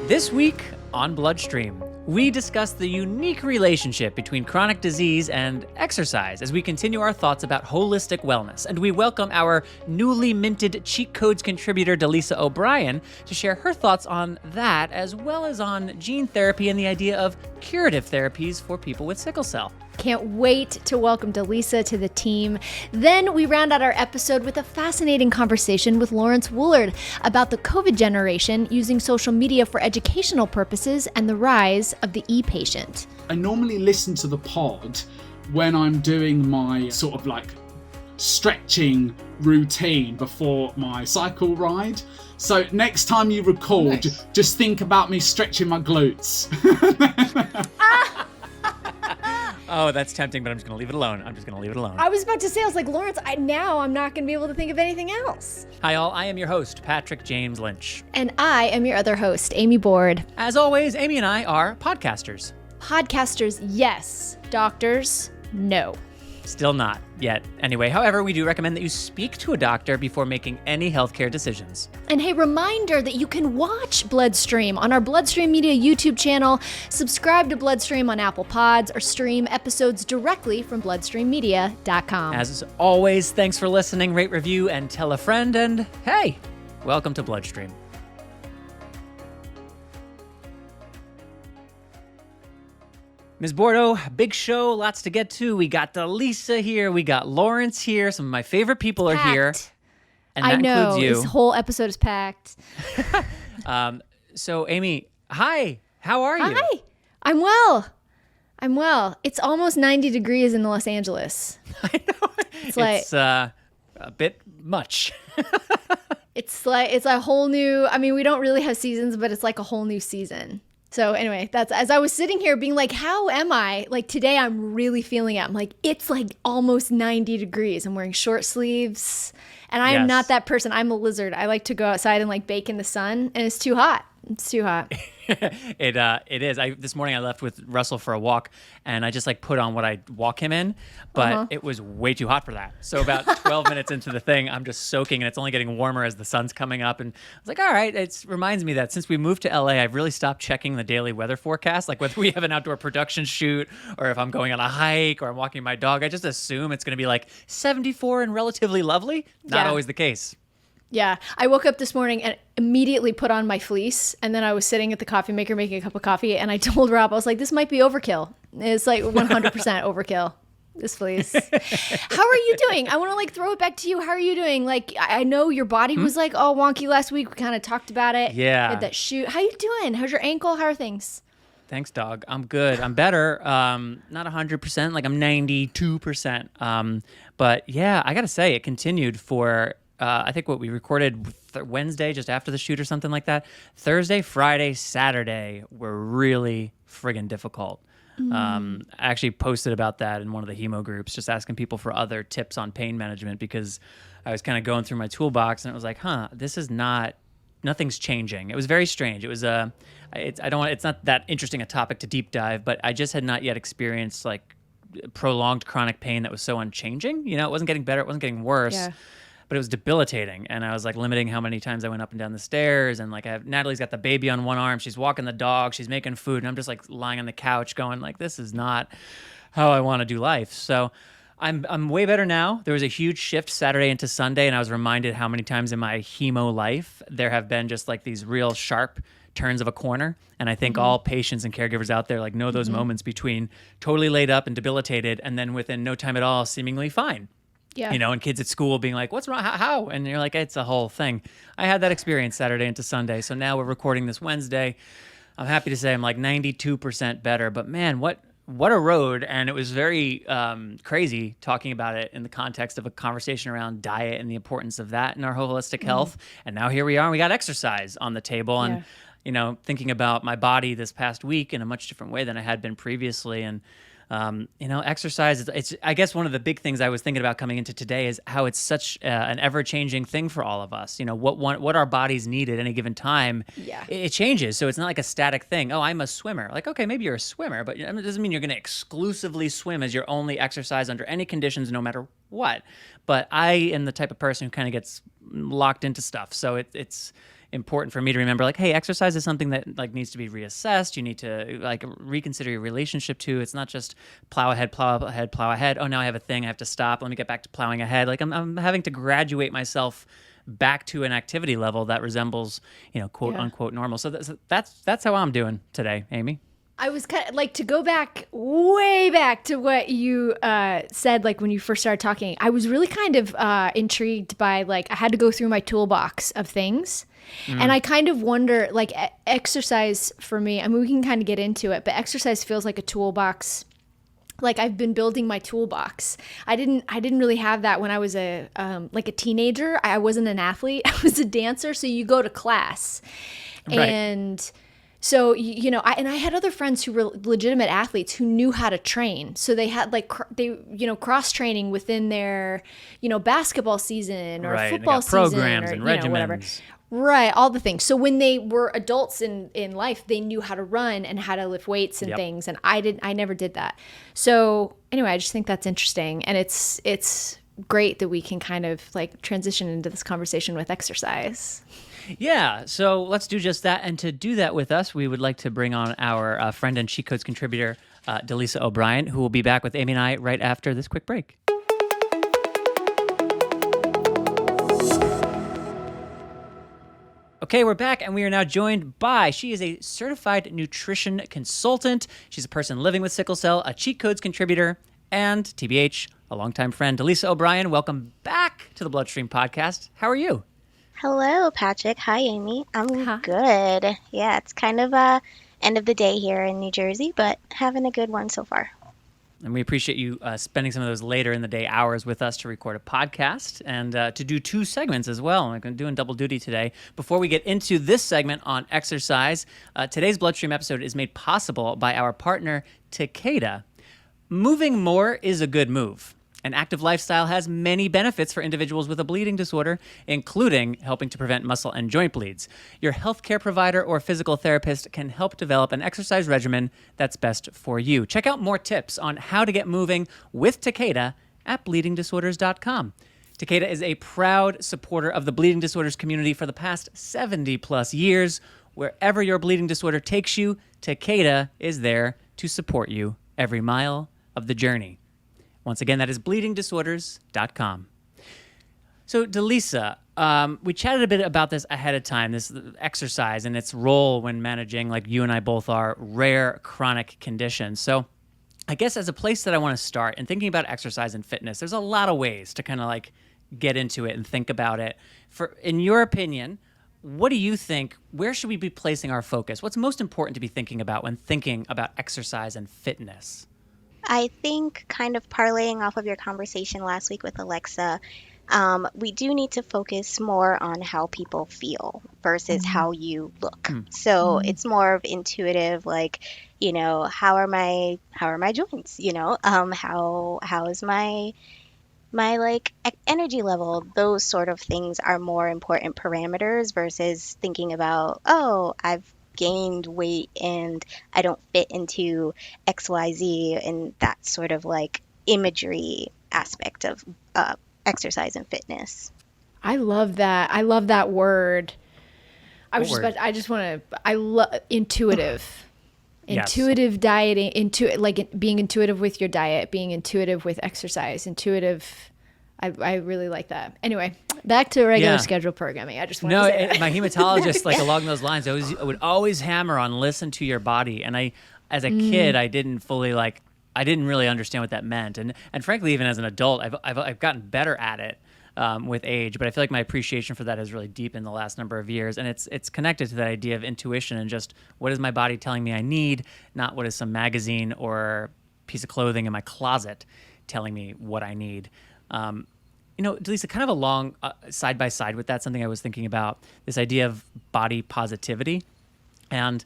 This week on Bloodstream, we discuss the unique relationship between chronic disease and exercise as we continue our thoughts about holistic wellness. And we welcome our newly minted Cheat Codes contributor, Delisa O'Brien, to share her thoughts on that, as well as on gene therapy and the idea of curative therapies for people with sickle cell. Can't wait to welcome Delisa to the team. Then we round out our episode with a fascinating conversation with Laurence Woollard about the COVID generation using social media for educational purposes and the rise of the e-patient. I normally listen to the pod when I'm doing my sort of like stretching routine before my cycle ride. So next time you record, just think about me stretching my glutes. Oh, that's tempting, but I'm just going to leave it alone. I was about to say, I was like, Laurence, now I'm not going to be able to think of anything else. Hi, all. I am your host, Patrick James Lynch. And I am your other host, Amy Board. As always, Amy and I are podcasters. Podcasters, yes. Doctors, no. Still not yet. Anyway, however, we do recommend that you speak to a doctor before making any healthcare decisions. And hey, reminder that you can watch Bloodstream on our Bloodstream Media YouTube channel, subscribe to Bloodstream on Apple Pods, or stream episodes directly from bloodstreammedia.com. As always, thanks for listening, rate, review, and tell a friend, and hey, welcome to Bloodstream. Ms. Bordeaux, big show, lots to get to. We got Delisa here, we got Laurence here, some of my favorite people are here. And that includes you. This whole episode is packed. So, Amy, hi, how are you? Hi, I'm well. It's almost 90 degrees in Los Angeles. I know. It's a bit much. It's a whole new, we don't really have seasons, but it's like a whole new season. So anyway, that's as I was sitting here being like, how am I? Like today I'm really feeling it. I'm like, it's like almost 90 degrees. I'm wearing short sleeves and I am not that person. I'm a lizard. I like to go outside and like bake in the sun and it's too hot. It's too hot. It is. This morning I left with Russell for a walk and I just like put on what I walk him in, but it was way too hot for that. So about 12 minutes into the thing, I'm just soaking and it's only getting warmer as the sun's coming up. And I was like, all right, it reminds me that since we moved to LA, I've really stopped checking the daily weather forecast, like whether we have an outdoor production shoot or if I'm going on a hike or I'm walking my dog. I just assume it's going to be like 74 and relatively lovely. Not always the case. Yeah, I woke up this morning and immediately put on my fleece, and then I was sitting at the coffee maker making a cup of coffee, and I told Rob, I was like, this might be overkill. It's like 100% overkill, this fleece. How are you doing? I want to like throw it back to you. How are you doing? Like, I know your body was like all wonky last week. We kind of talked about it. Yeah. That shoot. How you doing? How's your ankle? How are things? Thanks, dog. I'm good. I'm better. Not 100%, like I'm 92%. But yeah, I got to say, it continued for... I think what we recorded Wednesday, just after the shoot or something like that. Thursday, Friday, Saturday were really friggin' difficult. I actually posted about that in one of the hemo groups, just asking people for other tips on pain management because I was kind of going through my toolbox and it was like, nothing's changing. It was very strange. It was it's not that interesting a topic to deep dive, but I just had not yet experienced like prolonged chronic pain that was so unchanging. You know, it wasn't getting better, it wasn't getting worse. Yeah. But it was debilitating, and I was like limiting how many times I went up and down the stairs, and like Natalie's got the baby on one arm, she's walking the dog, she's making food, and I'm just like lying on the couch going like, this is not how I want to do life. So I'm way better now. There was a huge shift Saturday into Sunday, and I was reminded how many times in my hemo life there have been just like these real sharp turns of a corner. And I think all patients and caregivers out there like know those moments between totally laid up and debilitated, and then within no time at all, seemingly fine. Yeah. You know, and kids at school being like, what's wrong? How? And you're like, it's a whole thing. I had that experience Saturday into Sunday. So now we're recording this Wednesday. I'm happy to say I'm like 92% better. But man, what a road. And it was very crazy talking about it in the context of a conversation around diet and the importance of that in our holistic health. And now here we are. And we got exercise on the table. And, you know, thinking about my body this past week in a much different way than I had been previously. And exercise, it's I guess one of the big things I was thinking about coming into today is how it's such an ever-changing thing for all of us. You know, what our bodies need at any given time, it changes. So it's not like a static thing. Oh, I'm a swimmer. Like, okay, maybe you're a swimmer, but it doesn't mean you're going to exclusively swim as your only exercise under any conditions, no matter what. But I am the type of person who kind of gets locked into stuff. So it's important for me to remember, like, hey, exercise is something that like needs to be reassessed. You need to like reconsider your relationship to. It's not just plow ahead, plow ahead, plow ahead. Oh, now I have a thing. I have to stop. Let me get back to plowing ahead. Like I'm having to graduate myself back to an activity level that resembles, quote unquote normal. So that's how I'm doing today, Amy. I was kind of like, to go back, way back to what you said, like when you first started talking, I was really kind of intrigued by, like, I had to go through my toolbox of things. And I kind of wonder, like, exercise for me, I mean, we can kind of get into it, but exercise feels like a toolbox. Like, I've been building my toolbox. I didn't really have that when I was a teenager. I wasn't an athlete. I was a dancer. So you go to class. Right. And so, I had other friends who were legitimate athletes who knew how to train. So they had cross training within their, basketball season or Right. football They got season programs or and regimens. whatever. Right, all the things. So when they were adults in life, they knew how to run and how to lift weights and things, and I never did that. So anyway, I just think that's interesting, and it's great that we can kind of like transition into this conversation with exercise. Yeah, so let's do just that. And to do that with us, we would like to bring on our friend and Cheat Codes contributor, Delisa O'Brien, who will be back with Amy and I right after this quick break. Okay, we're back, and we are now joined by, she is a certified nutrition consultant. She's a person living with sickle cell, a Cheat Codes contributor, and TBH, a longtime friend. Delisa O'Brien, welcome back to the Bloodstream Podcast. How are you? Hello, Patrick. Hi, Amy. I'm Hi. good. Yeah, it's kind of end of the day here in New Jersey, but having a good one so far. And we appreciate you spending some of those later in the day hours with us to record a podcast and to do two segments as well. I'm doing double duty today. Before we get into this segment on exercise, today's Bloodstream episode is made possible by our partner, Takeda. Moving more is a good move. An active lifestyle has many benefits for individuals with a bleeding disorder, including helping to prevent muscle and joint bleeds. Your healthcare provider or physical therapist can help develop an exercise regimen that's best for you. Check out more tips on how to get moving with Takeda at bleedingdisorders.com. Takeda is a proud supporter of the bleeding disorders community for the past 70 plus years. Wherever your bleeding disorder takes you, Takeda is there to support you every mile of the journey. Once again, that is bleedingdisorders.com. So, Delisa, we chatted a bit about this ahead of time, this exercise and its role when managing, like you and I both are, rare chronic conditions. So, I guess as a place that I want to start and thinking about exercise and fitness, there's a lot of ways to kind of like get into it and think about it. In your opinion, what do you think, where should we be placing our focus? What's most important to be thinking about when thinking about exercise and fitness? I think, kind of parlaying off of your conversation last week with Alexa, we do need to focus more on how people feel versus how you look. So it's more of intuitive, like, how are my joints? How is my like energy level? Those sort of things are more important parameters versus thinking about, oh, I've gained weight and I don't fit into XYZ and that sort of like imagery aspect of exercise and fitness. I love that. I love that word. I love intuitive. Yes. Intuitive dieting, being intuitive with your diet, being intuitive with exercise, intuitive. I really like that. Anyway, back to regular schedule programming. I just want to say that. My hematologist, like along those lines, would always hammer on listen to your body. And I, as a kid, I didn't really understand what that meant. And frankly, even as an adult, I've gotten better at it with age. But I feel like my appreciation for that has really deepened the last number of years. And it's connected to that idea of intuition and just what is my body telling me I need, not what is some magazine or piece of clothing in my closet telling me what I need. Delisa, kind of along side by side with that, something I was thinking about, this idea of body positivity. And,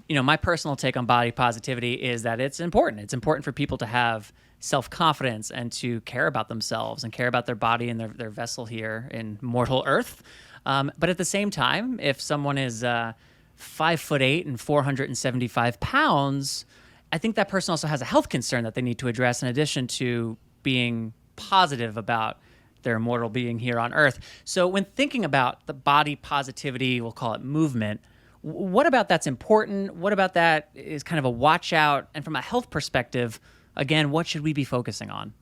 my personal take on body positivity is that it's important. It's important for people to have self-confidence and to care about themselves and care about their body and their vessel here in mortal earth. But at the same time, if someone is 5'8" and 475 pounds, I think that person also has a health concern that they need to address in addition to being positive about their immortal being here on Earth. So when thinking about the body positivity, we'll call it movement, what about that's important? What about that is kind of a watch out? And from a health perspective, again, what should we be focusing on?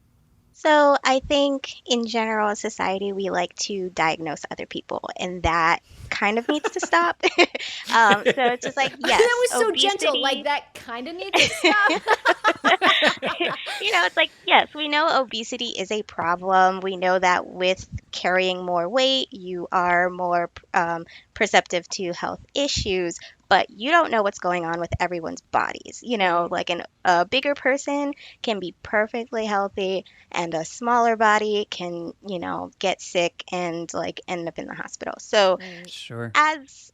So I think in general, as society, we like to diagnose other people, and that kind of needs to stop. So it's just like, yes, that was so obesity, gentle. Like, that kind of needs to stop. It's like, yes, we know obesity is a problem. We know that with carrying more weight, you are more perceptive to health issues, but you don't know what's going on with everyone's bodies. Like a bigger person can be perfectly healthy, and a smaller body can, get sick and like end up in the hospital. So Sure. as,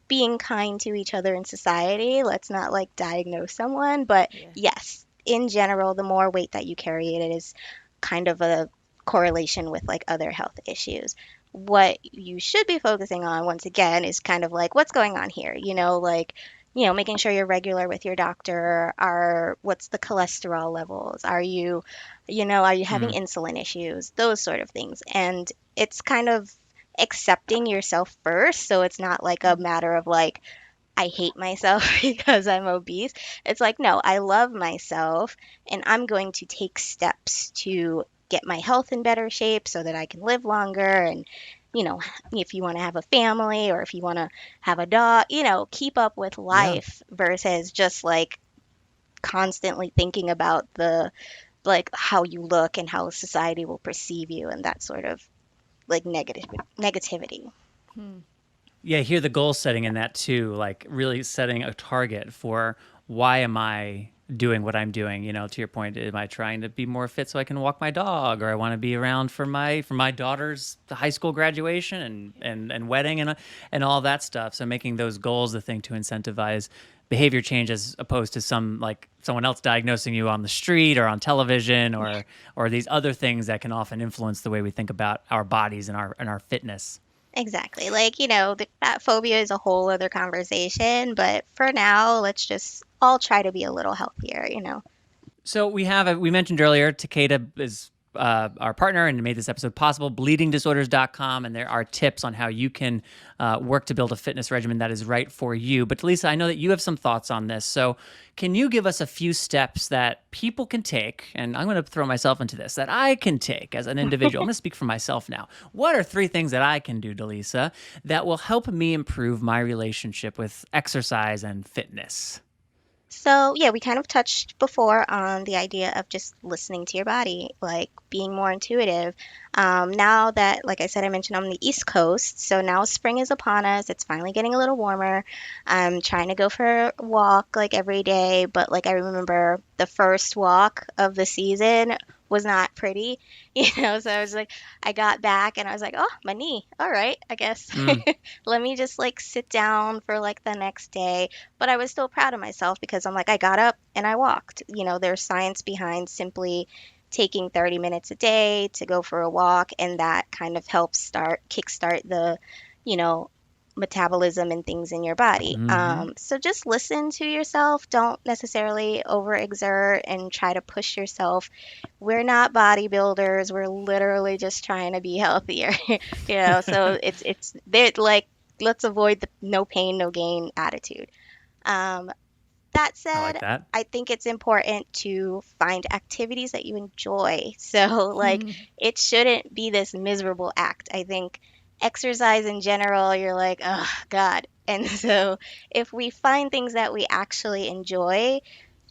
being kind to each other in society, let's not like diagnose someone, but yes, in general, the more weight that you carry, it is kind of a correlation with like other health issues. What you should be focusing on, once again, is kind of like what's going on here, making sure you're regular with your doctor. What's the cholesterol levels? Are you having insulin issues? Those sort of things. And it's kind of accepting yourself first. So it's not like a matter of like, I hate myself because I'm obese. It's like, no, I love myself, and I'm going to take steps to get my health in better shape so that I can live longer. And, if you want to have a family or if you want to have a dog, keep up with life versus just like constantly thinking about like how you look and how society will perceive you and that sort of like negativity. Yeah, I hear the goal setting in that too, like really setting a target for why am I doing what I'm doing? To your point, am I trying to be more fit so I can walk my dog, or I want to be around for my daughter's high school graduation and wedding and all that stuff. So making those goals the thing to incentivize behavior change as opposed to someone else diagnosing you on the street or on television or these other things that can often influence the way we think about our bodies and our fitness. Exactly. Like, the fat phobia is a whole other conversation, but for now, let's just all try to be a little healthier. So we mentioned earlier, Takeda is our partner and made this episode possible, bleedingdisorders.com, and there are tips on how you can work to build a fitness regimen that is right for you. But Delisa, I know that you have some thoughts on this. So can you give us a few steps that people can take, and I'm going to throw myself into this, that I can take as an individual? I'm going to speak for myself now. What are 3 things that I can do, Delisa, that will help me improve my relationship with exercise and fitness? So, yeah, we kind of touched before on the idea of just listening to your body, like being more intuitive. Now that, like I said, I mentioned I'm on the East Coast, so now spring is upon us. It's finally getting a little warmer. I'm trying to go for a walk like every day, but like I remember the first walk of the season was not pretty, so I was like, I got back and I was like, oh, my knee. All right, I guess. Let me just like sit down for like the next day. But I was still proud of myself because I'm like, I got up and I walked. There's science behind simply taking 30 minutes a day to go for a walk, and that kind of helps kickstart the, metabolism and things in your body. So just listen to yourself. Don't necessarily overexert and try to push yourself. We're not bodybuilders. We're literally just trying to be healthier. So it's like, let's avoid the no pain, no gain attitude. That said, I like that. I think it's important to find activities that you enjoy. So like it shouldn't be this miserable act. I think exercise in general, you're like, oh God. And so if we find things that we actually enjoy,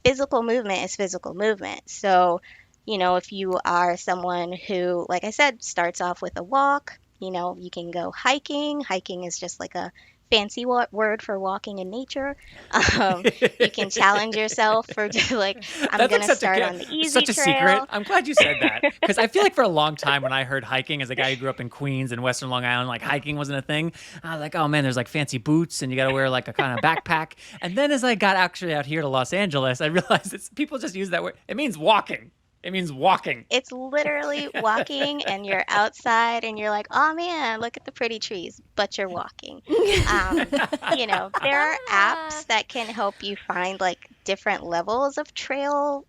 physical movement is physical movement. So, if you are someone who, like I said, starts off with a walk, you can go hiking. Hiking is just like a fancy word for walking in nature. You can challenge yourself for just like, I'm going to start on the easy such a trail. secret. I'm glad you said that, because I feel like for a long time when I heard hiking, as a guy who grew up in Queens and Western Long Island, like hiking wasn't a thing. I was like, oh man, there's like fancy boots and you got to wear like a kind of backpack. And then as I got actually out here to Los Angeles, I realized people just use that word. It means walking. It means walking. It's literally walking, and you're outside and you're like, oh man, look at the pretty trees, but you're walking. There are apps that can help you find like different levels of trail,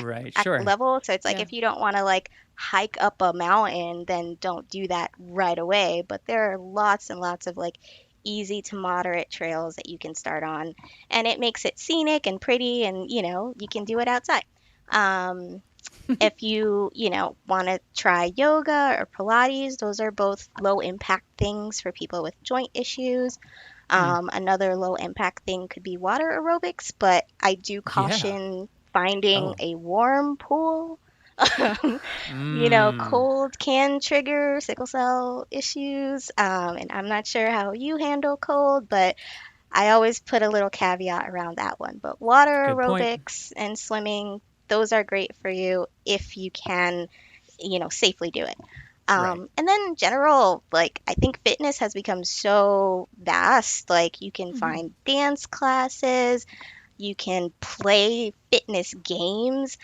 Right, sure. level. So it's like, if you don't want to like hike up a mountain, then don't do that right away. But there are lots and lots of like easy to moderate trails that you can start on, and it makes it scenic and pretty, and you can do it outside. Um, if you want to try yoga or Pilates, those are both low impact things for people with joint issues. Another low impact thing could be water aerobics, but I do Yeah. caution finding Oh. a warm pool. Mm. Cold can trigger sickle cell issues. And I'm not sure how you handle cold, but I always put a little caveat around that one. But water Good point. aerobics and swimming, those are great for you if you can, safely do it. Right. And then general, like, I think fitness has become so vast. Like, you can find dance classes, you can play fitness games.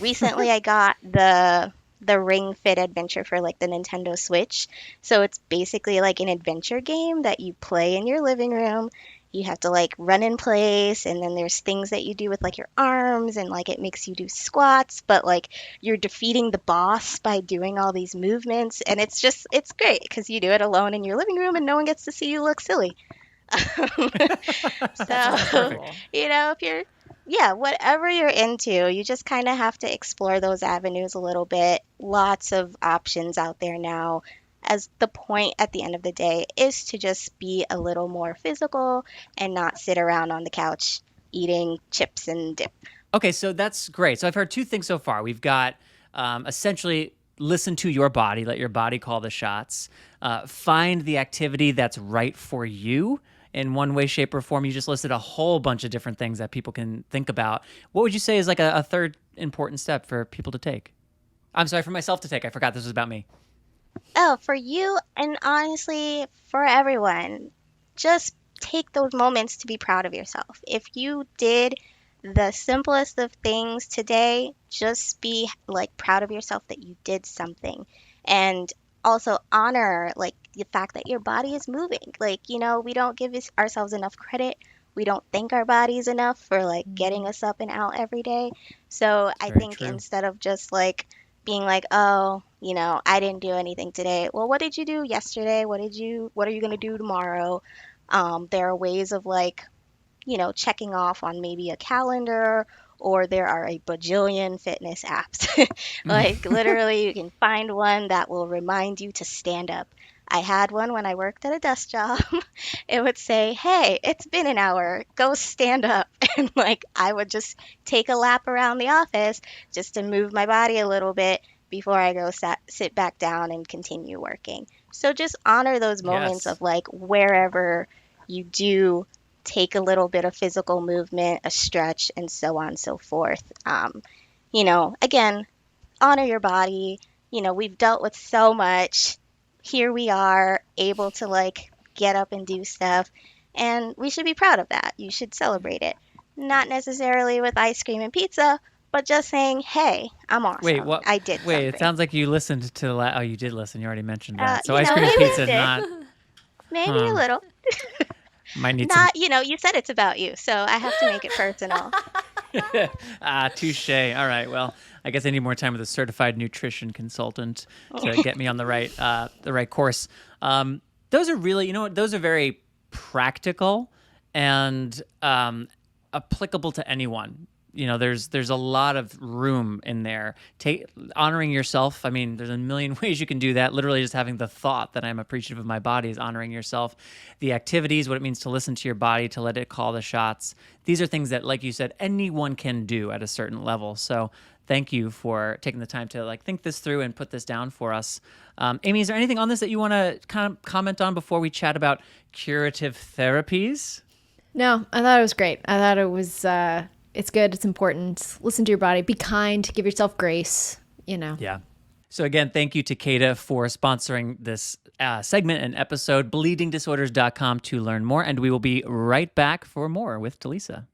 Recently, I got the Ring Fit Adventure for like the Nintendo Switch. So it's basically like an adventure game that you play in your living room. You have to like run in place, and then there's things that you do with like your arms, and like it makes you do squats, but like you're defeating the boss by doing all these movements. And it's great because you do it alone in your living room and no one gets to see you look silly. That sounds So, perfect. if you're, yeah, whatever you're into, you just kind of have to explore those avenues a little bit. Lots of options out there now. As the point at the end of the day is to just be a little more physical and not sit around on the couch eating chips and dip. Okay, so that's great. So I've heard two things so far. We've got essentially listen to your body, let your body call the shots, find the activity that's right for you in one way, shape, or form. You just listed a whole bunch of different things that people can think about. What would you say is like a third important step for people to take? I'm sorry, for myself to take. I forgot this was about me. Oh, for you and honestly, for everyone, just take those moments to be proud of yourself. If you did the simplest of things today, just be like proud of yourself that you did something. And also honor like the fact that your body is moving. Like, we don't give ourselves enough credit. We don't thank our bodies enough for like getting us up and out every day. So I Very think true. instead of just like being like, oh, I didn't do anything today. Well, what did you do yesterday? What are you going to do tomorrow? There are ways of like, checking off on maybe a calendar, or there are a bajillion fitness apps. Like literally you can find one that will remind you to stand up. I had one when I worked at a desk job. It would say, "Hey, it's been an hour. Go stand up." And like I would just take a lap around the office just to move my body a little bit before I go sit back down and continue working. So just honor those moments Yes. of like wherever you do take a little bit of physical movement, a stretch, and so on and so forth. Again, honor your body. We've dealt with so much. Here we are, able to like get up and do stuff, and we should be proud of that. You should celebrate it. Not necessarily with ice cream and pizza, but just saying, hey, I'm Wait, awesome. what? I did Wait, it something. sounds like you listened to oh, you did listen. You already mentioned that. So ice cream and Maybe pizza a is bit, not, maybe a huh? little. Might need some. Not, you said it's about you, so I have to make it personal. Touche. All right. Well, I guess I need more time with a certified nutrition consultant to get me on the right course. Those are really, those are very practical and applicable to anyone. There's a lot of room in there. Honoring yourself. I mean, there's a million ways you can do that. Literally, just having the thought that I'm appreciative of my body is honoring yourself. The activities, what it means to listen to your body, to let it call the shots. These are things that, like you said, anyone can do at a certain level. So, thank you for taking the time to think this through and put this down for us. Amy, is there anything on this that you want to kind of comment on before we chat about curative therapies? No, I thought it was great. I thought it was, it's good. It's important. Listen to your body. Be kind. Give yourself grace. Yeah. So again, thank you to Kata for sponsoring this segment and episode. bleedingdisorders.com to learn more. And we will be right back for more with Delisa.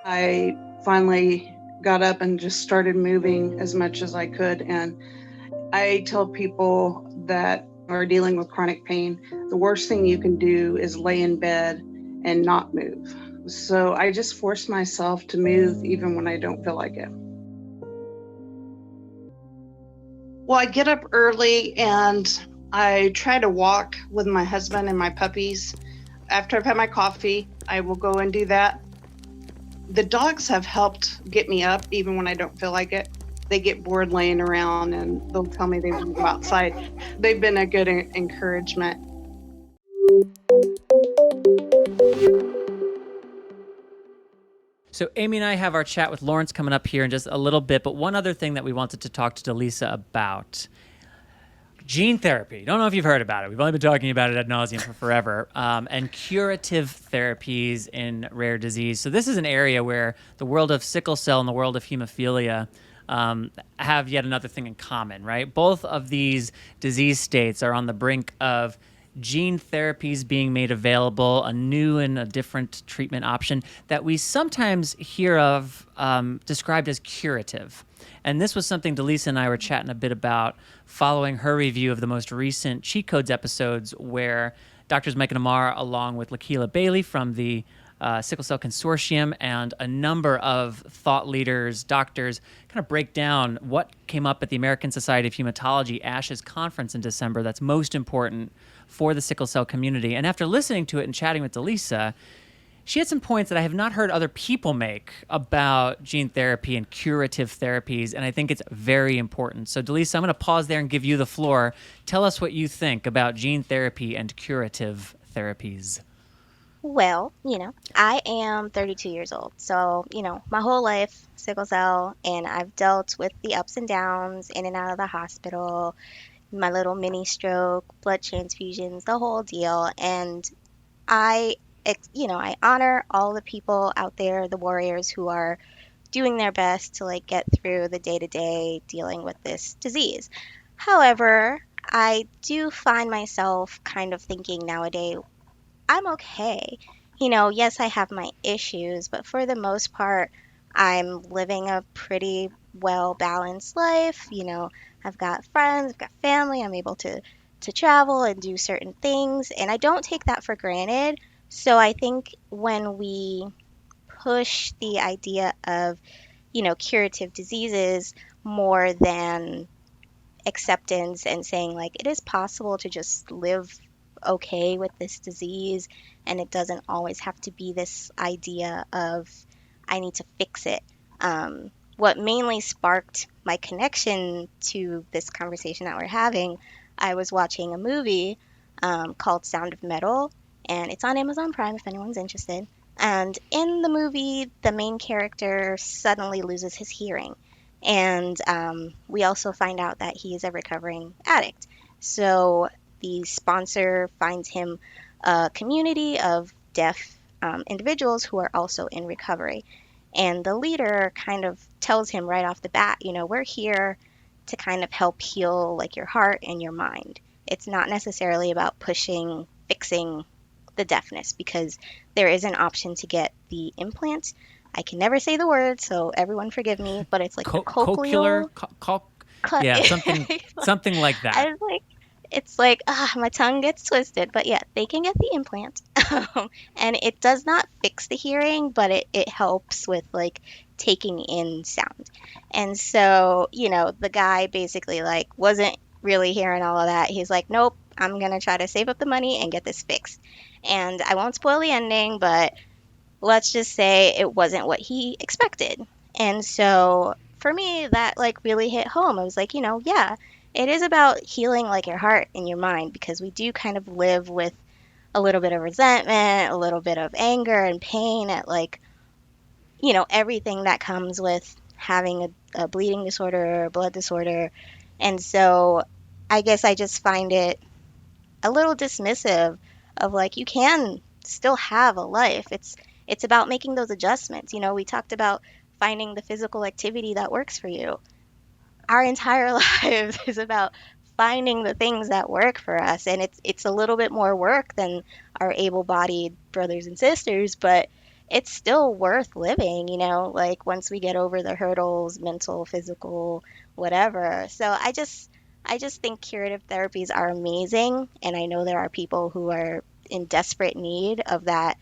I finally got up and just started moving as much as I could. And I tell people that are dealing with chronic pain, the worst thing you can do is lay in bed and not move. So I just force myself to move even when I don't feel like it. Well, I get up early and I try to walk with my husband and my puppies. After I've had my coffee, I will go and do that. The dogs have helped get me up even when I don't feel like it. They get bored laying around and they'll tell me they want to go outside. They've been a good encouragement. So Amy and I have our chat with Laurence coming up here in just a little bit, but one other thing that we wanted to talk to Delisa about. Gene therapy. Don't know if you've heard about it. We've only been talking about it ad nauseum for forever. And curative therapies in rare disease. So this is an area where the world of sickle cell and the world of hemophilia have yet another thing in common, right? Both of these disease states are on the brink of gene therapies being made available, a new and a different treatment option that we sometimes hear of described as curative. And this was something Delisa and I were chatting a bit about following her review of the most recent Cheat Codes episodes where Doctors Mike and Amar, along with Lakila Bailey from the Sickle Cell Consortium and a number of thought leaders, doctors, kind of break down what came up at the American Society of Hematology ASH's conference in December that's most important for the sickle cell community. And after listening to it and chatting with Delisa, she had some points that I have not heard other people make about gene therapy and curative therapies, and I think it's very important. So, Delisa, I'm going to pause there and give you the floor. Tell us what you think about gene therapy and curative therapies. Well, I am 32 years old. So, my whole life, sickle cell, and I've dealt with the ups and downs in and out of the hospital, my little mini stroke, blood transfusions, the whole deal. And I honor all the people out there, the warriors who are doing their best to get through the day-to-day dealing with this disease. However, I do find myself kind of thinking nowadays, I'm okay. Yes, I have my issues, but for the most part, I'm living a pretty well-balanced life. I've got friends, I've got family, I'm able to travel and do certain things, and I don't take that for granted. So I think when we push the idea of, curative diseases more than acceptance and saying it is possible to just live okay with this disease and it doesn't always have to be this idea of I need to fix it. What mainly sparked my connection to this conversation that we're having, I was watching a movie called Sound of Metal, and it's on Amazon Prime if anyone's interested. And in the movie, the main character suddenly loses his hearing. And we also find out that he is a recovering addict. So the sponsor finds him a community of deaf individuals who are also in recovery. And the leader kind of tells him right off the bat, we're here to kind of help heal your heart and your mind. It's not necessarily about fixing the deafness, because there is an option to get the implant. I can never say the word, so everyone forgive me, but it's the cochlear yeah, something like that. It's my tongue gets twisted, but yeah, they can get the implant. And it does not fix the hearing, but it helps with taking in sound. And so, the guy basically wasn't really hearing all of that. He's like, nope, I'm going to try to save up the money and get this fixed. And I won't spoil the ending, but let's just say it wasn't what he expected. And so for me, that really hit home. I was like, yeah, it is about healing your heart and your mind, because we do kind of live with a little bit of resentment, a little bit of anger and pain at everything that comes with having a bleeding disorder or a blood disorder. And so I guess I just find it a little dismissive of you can still have a life. It's about making those adjustments. We talked about finding the physical activity that works for you. Our entire lives is about finding the things that work for us, and it's a little bit more work than our able-bodied brothers and sisters, but it's still worth living, once we get over the hurdles, mental, physical, whatever. So I just think curative therapies are amazing, and I know there are people who are in desperate need of that,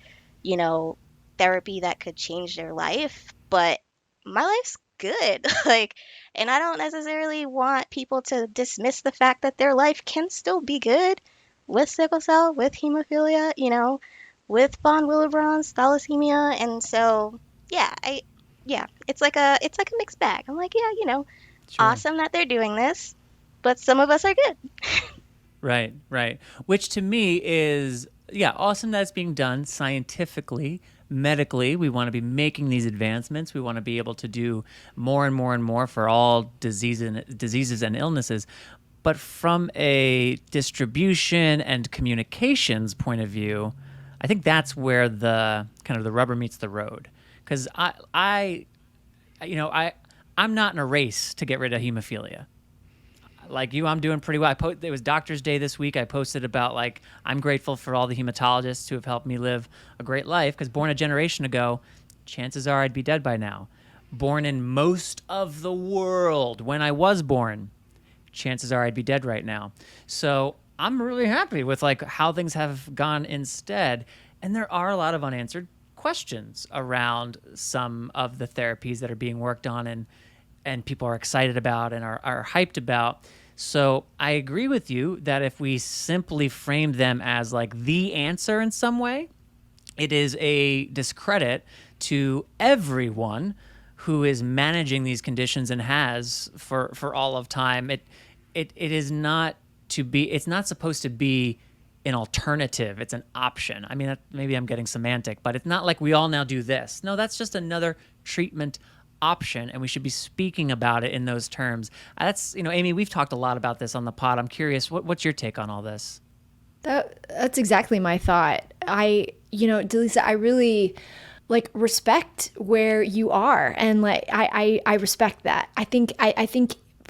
therapy that could change their life, but my life's good. Like, and I don't necessarily want people to dismiss the fact that their life can still be good with sickle cell, with hemophilia, with von Willebrand's thalassemia. And so, yeah, it's like a mixed bag. I'm like, yeah, Sure. awesome that they're doing this, but some of us are good. Right, right. Which to me is, yeah, awesome that it's being done scientifically, medically. We want to be making these advancements. We want to be able to do more and more and more for all diseases and illnesses. But from a distribution and communications point of view, I think that's where the kind of the rubber meets the road. Because I'm not in a race to get rid of hemophilia. Like you, I'm doing pretty well. It was Doctor's Day this week. I posted about like I'm grateful for all the hematologists who have helped me live a great life, because born a generation ago, chances are I'd be dead by now. Born in most of the world when I was born, chances are I'd be dead right now. So I'm really happy with like how things have gone instead. And there are a lot of unanswered questions around some of the therapies that are being worked on and people are excited about and are hyped about. So I agree with you that if we simply frame them as like the answer in some way, it is a discredit to everyone who is managing these conditions and has for all of time. It is not it's not supposed to be an alternative. It's an option. I mean, maybe I'm getting semantic, but it's not like we all now do this. No, that's just another treatment option, and we should be speaking about it in those terms. That's, Amy, we've talked a lot about this on the pod. I'm curious, what's your take on all this? That's exactly my thought. Delisa, I really like respect where you are, and like I respect that. I think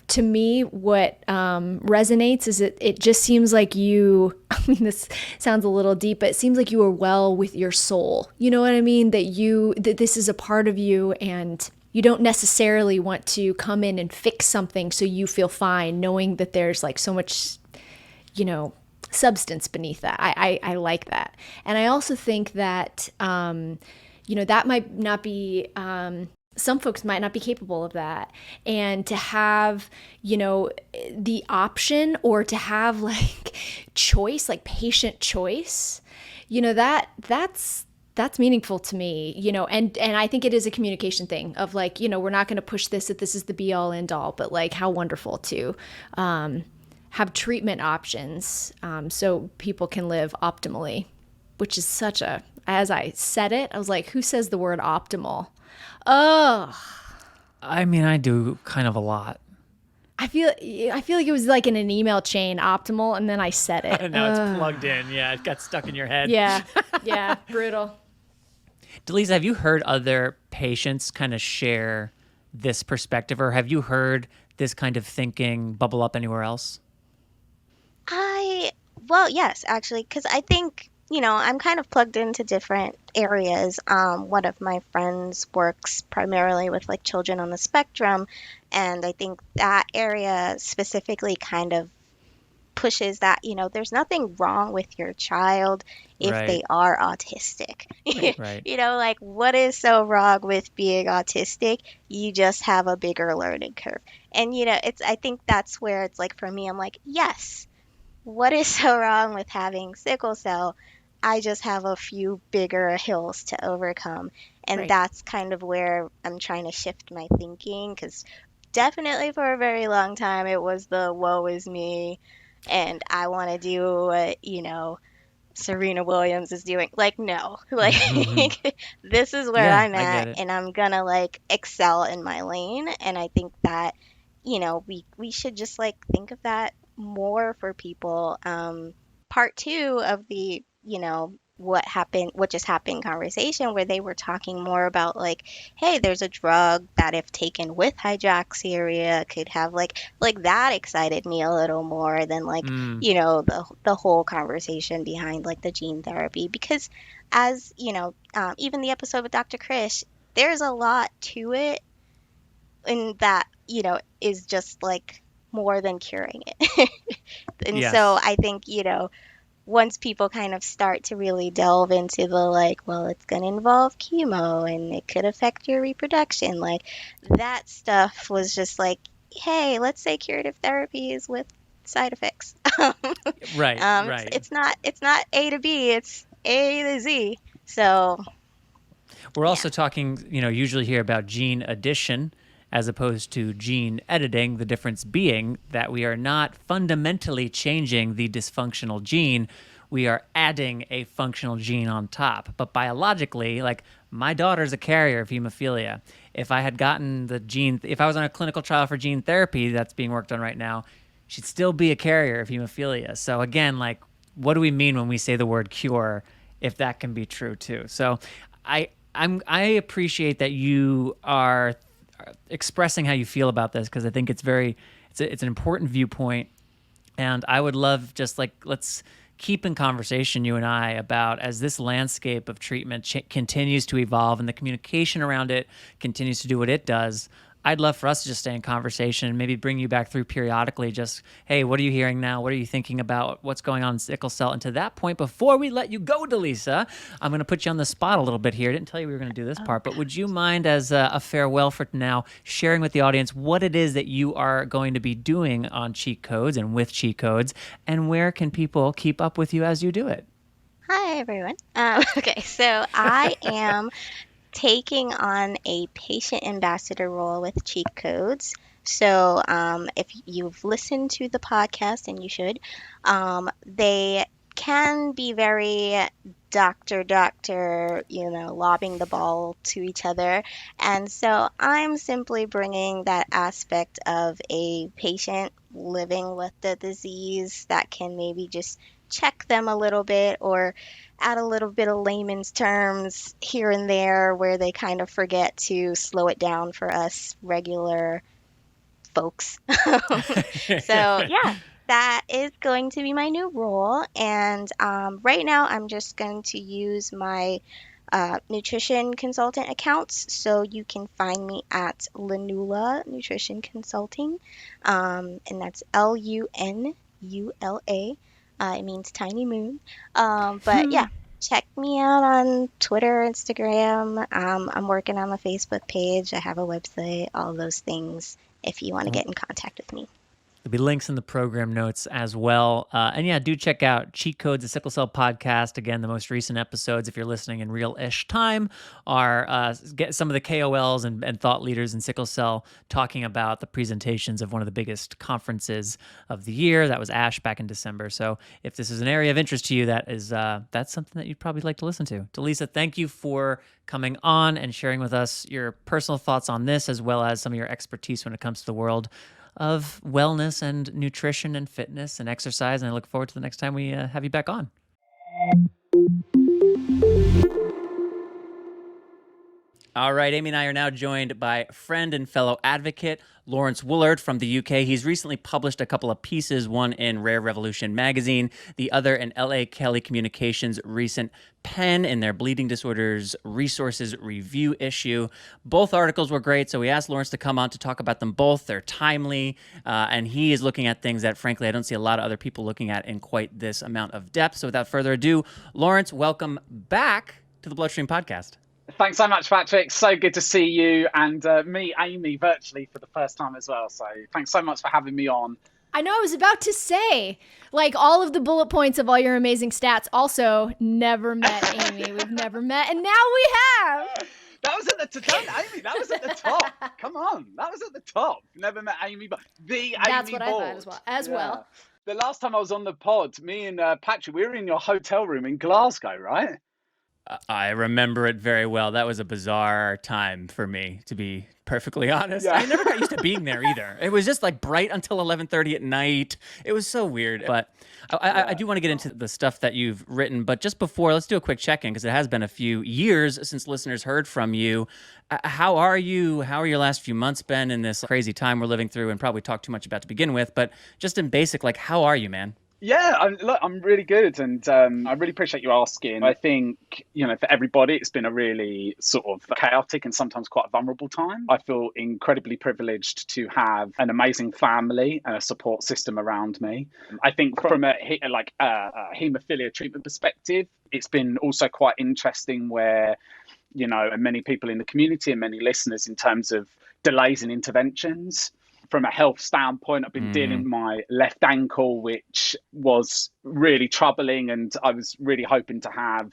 to me what resonates is it just seems like you, I mean, this sounds a little deep, but it seems like you are well with your soul. You know what I mean? That this is a part of you, and you don't necessarily want to come in and fix something so you feel fine, knowing that there's like so much, substance beneath that. I like that. And I also think that, that might not be, some folks might not be capable of that. And to have, the option, or to have like choice, like patient choice, that's meaningful to me, and I think it is a communication thing of like, we're not going to push this if this is the be all end all, but like how wonderful to have treatment options so people can live optimally, which is as I said it, I was like, who says the word optimal? Oh, I mean, I do kind of a lot. I feel like it was like in an email chain, optimal, and then I said it. Now it's plugged in. Yeah, it got stuck in your head. Yeah, brutal. Delisa, have you heard other patients kind of share this perspective, or have you heard this kind of thinking bubble up anywhere else? Well, yes, actually, because I think, I'm kind of plugged into different areas. One of my friends works primarily with like children on the spectrum, and I think that area specifically kind of pushes that, there's nothing wrong with your child if Right. they are autistic. Right. Like what is so wrong with being autistic? You just have a bigger learning curve. And, I think that's where it's like, for me, I'm like, yes, what is so wrong with having sickle cell? I just have a few bigger hills to overcome. And Right. that's kind of where I'm trying to shift my thinking, because definitely for a very long time, it was the woe is me. And I want to do what, Serena Williams is doing. Like, no, like this is where Yeah, I'm I get at, it. and I'm gonna like excel in my lane. And I think that, we should just like think of that more for people. Part two of the, what just happened conversation, where they were talking more about like, hey, there's a drug that if taken with hydroxyurea could have like that excited me a little more than like, the whole conversation behind like the gene therapy. Because as, even the episode with Dr. Krish, there's a lot to it, and that, is just like more than curing it. And Yes. so I think, once people kind of start to really delve into the like, well, it's going to involve chemo and it could affect your reproduction, like that stuff was just like, hey, let's say curative therapies with side effects. Right, right. It's not A to B, it's A to Z. So We're also talking, usually here about gene addition as opposed to gene editing, the difference being that we are not fundamentally changing the dysfunctional gene. We are adding a functional gene on top. But biologically, like my daughter's a carrier of hemophilia. If I had gotten the gene, if I was on a clinical trial for gene therapy that's being worked on right now, she'd still be a carrier of hemophilia. So again, like, what do we mean when we say the word cure, if that can be true too? So I appreciate that you are expressing how you feel about this, because I think it's an important viewpoint, and I would love just like, let's keep in conversation, you and I, about as this landscape of treatment continues to evolve and the communication around it continues to do what it does. I'd love for us to just stay in conversation and maybe bring you back through periodically. Just, hey, what are you hearing now? What are you thinking about? What's going on in sickle cell? And to that point, before we let you go, Delisa, I'm going to put you on the spot a little bit here. I didn't tell you we were going to do this part, but would you mind, as a farewell for now, sharing with the audience what it is that you are going to be doing on Cheat Codes and with Cheat Codes, and where can people keep up with you as you do it? hi everyone. Okay, so I am taking on a patient ambassador role with Cheat Codes. So if you've listened to the podcast, and you should, they can be very doctor, lobbing the ball to each other. And so I'm simply bringing that aspect of a patient living with the disease that can maybe just check them a little bit, or add a little bit of layman's terms here and there where they kind of forget to slow it down for us regular folks. So yeah, that is going to be my new role. And right now I'm just going to use my nutrition consultant accounts. So you can find me at Lunula Nutrition Consulting, and that's Lunula. It means tiny moon. But yeah, check me out on Twitter, Instagram. I'm working on a Facebook page. I have a website, all those things if you want to get in contact with me. There'll be links in the program notes as well. And yeah, do check out Cheat Codes, the Sickle Cell Podcast. Again, the most recent episodes, if you're listening in real-ish time, are get some of the KOLs and thought leaders in sickle cell talking about the presentations of one of the biggest conferences of the year. That was ASH back in December. So if this is an area of interest to you, that's something that you'd probably like to listen to. Delisa, thank you for coming on and sharing with us your personal thoughts on this, as well as some of your expertise when it comes to the world of wellness and nutrition and fitness and exercise. And I look forward to the next time we have you back on. All right, Amy and I are now joined by friend and fellow advocate Laurence Woollard from the UK. He's recently published a couple of pieces, one in Rare Revolution magazine, the other in L.A. Kelly Communications' recent Pen in their Bleeding Disorders Resources Review issue. Both articles were great, so we asked Laurence to come on to talk about them both. They're timely, and he is looking at things that, frankly, I don't see a lot of other people looking at in quite this amount of depth. So without further ado, Laurence, welcome back to the Bloodstream Podcast. Thanks so much, Patrick. So good to see you and me, Amy, virtually for the first time as well. So thanks so much for having me on. I know, I was about to say, like, all of the bullet points of all your amazing stats. Also, never met Amy. We've never met, and now we have. That was at the top, Amy. That was at the top. Come on, that was at the top. Never met Amy, but the That's Amy what Board. I thought as well. The last time I was on the pod, me and Patrick, we were in your hotel room in Glasgow, right? I remember it very well. That was a bizarre time for me, to be perfectly honest. Yeah. I never got used to being there either. It was just like bright until 11:30 at night. It was so weird. But I do want to get into the stuff that you've written. But just before, let's do a quick check-in, because it has been a few years since listeners heard from you. How are you? How are your last few months been in this crazy time we're living through, and probably talk too much about to begin with? But just in basic, like, how are you, man? Yeah, I'm really good, and I really appreciate you asking. I think, for everybody, it's been a really sort of chaotic and sometimes quite vulnerable time. I feel incredibly privileged to have an amazing family and a support system around me. I think from a haemophilia treatment perspective, it's been also quite interesting where, and many people in the community and many listeners in terms of delays in interventions. From a health standpoint, I've been dealing with my left ankle, which was really troubling, and I was really hoping to have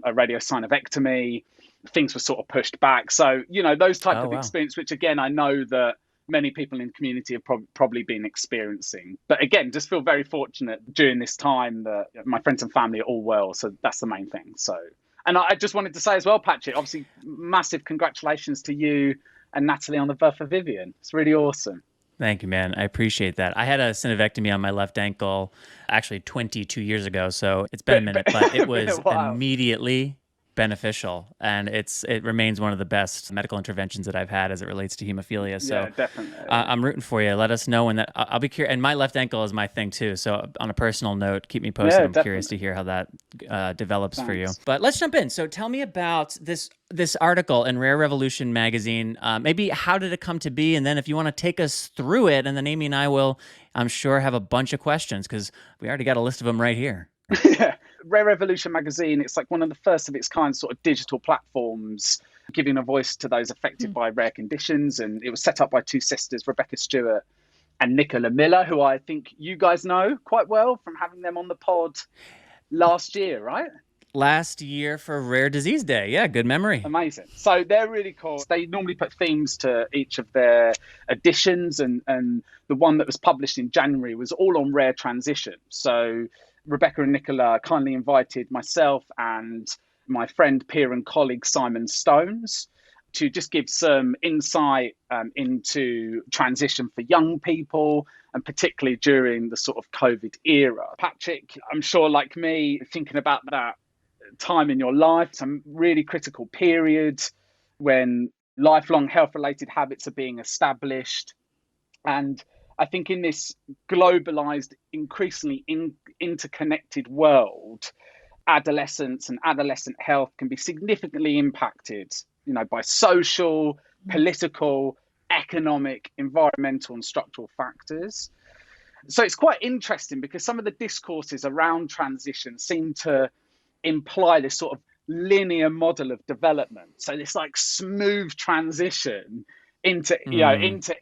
a radiosynovectomy. Things were sort of pushed back. So, those type of experience, which again, I know that many people in the community have probably been experiencing. But again, just feel very fortunate during this time that my friends and family are all well. So that's the main thing. So, and I just wanted to say as well, Patrick, obviously, massive congratulations to you and Natalie on the birth of Vivian. It's really awesome. Thank you, man. I appreciate that. I had a synovectomy on my left ankle actually 22 years ago, so it's been a minute, but it was immediately beneficial, and it remains one of the best medical interventions that I've had as it relates to hemophilia. So yeah, definitely. I'm rooting for you. Let us know when that. I'll be curious. And my left ankle is my thing too. So on a personal note, keep me posted. I'm curious to hear how that develops for you. But let's jump in. So tell me about this article in Rare Revolution magazine. Maybe how did it come to be? And then if you want to take us through it, and then Amy and I will, I'm sure, have a bunch of questions because we already got a list of them right here. Yeah. Rare Revolution magazine, it's like one of the first of its kind sort of digital platforms giving a voice to those affected by rare conditions. And it was set up by two sisters, Rebecca Stewart and Nicola Miller, who I think you guys know quite well from having them on the pod last year, right? Last year for Rare Disease Day. Yeah, good memory. Amazing. So they're really cool. They normally put themes to each of their editions, and the one that was published in January was all on rare transition. So Rebecca and Nicola kindly invited myself and my friend, peer and colleague Simon Stones to just give some insight into transition for young people, and particularly during the sort of COVID era. Patrick, I'm sure like me, thinking about that time in your life, some really critical period when lifelong health-related habits are being established. And I think in this globalized, increasingly interconnected world, adolescence and adolescent health can be significantly impacted, by social, political, economic, environmental, and structural factors. So it's quite interesting because some of the discourses around transition seem to imply this sort of linear model of development. So this like smooth transition into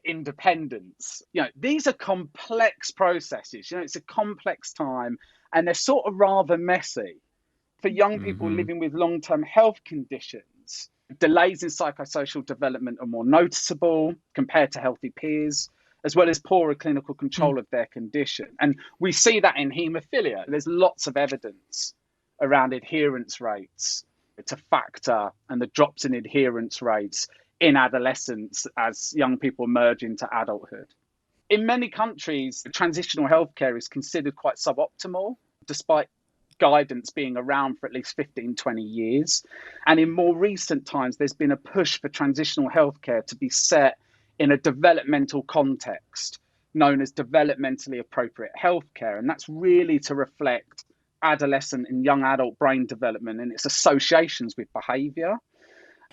independence. These are complex processes. It's a complex time, and they're sort of rather messy for young people living with long-term health conditions. Delays in psychosocial development are more noticeable compared to healthy peers, as well as poorer clinical control of their condition. And we see that in haemophilia. There's lots of evidence around adherence rates to factor and the drops in adherence rates in adolescence as young people emerge into adulthood. In many countries, transitional healthcare is considered quite suboptimal, despite guidance being around for at least 15, 20 years. And in more recent times, there's been a push for transitional healthcare to be set in a developmental context known as developmentally appropriate healthcare. And that's really to reflect adolescent and young adult brain development and its associations with behavior.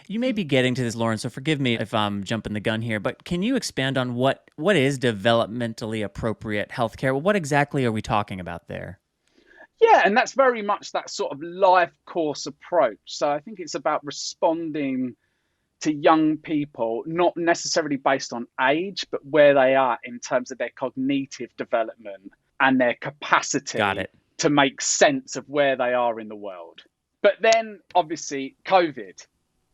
You may be getting to this, Lauren, so forgive me if I'm jumping the gun here, but can you expand on what is developmentally appropriate healthcare? What exactly are we talking about there? Yeah, and that's very much that sort of life course approach. So I think it's about responding to young people, not necessarily based on age, but where they are in terms of their cognitive development and their capacity to make sense of where they are in the world. But then obviously COVID,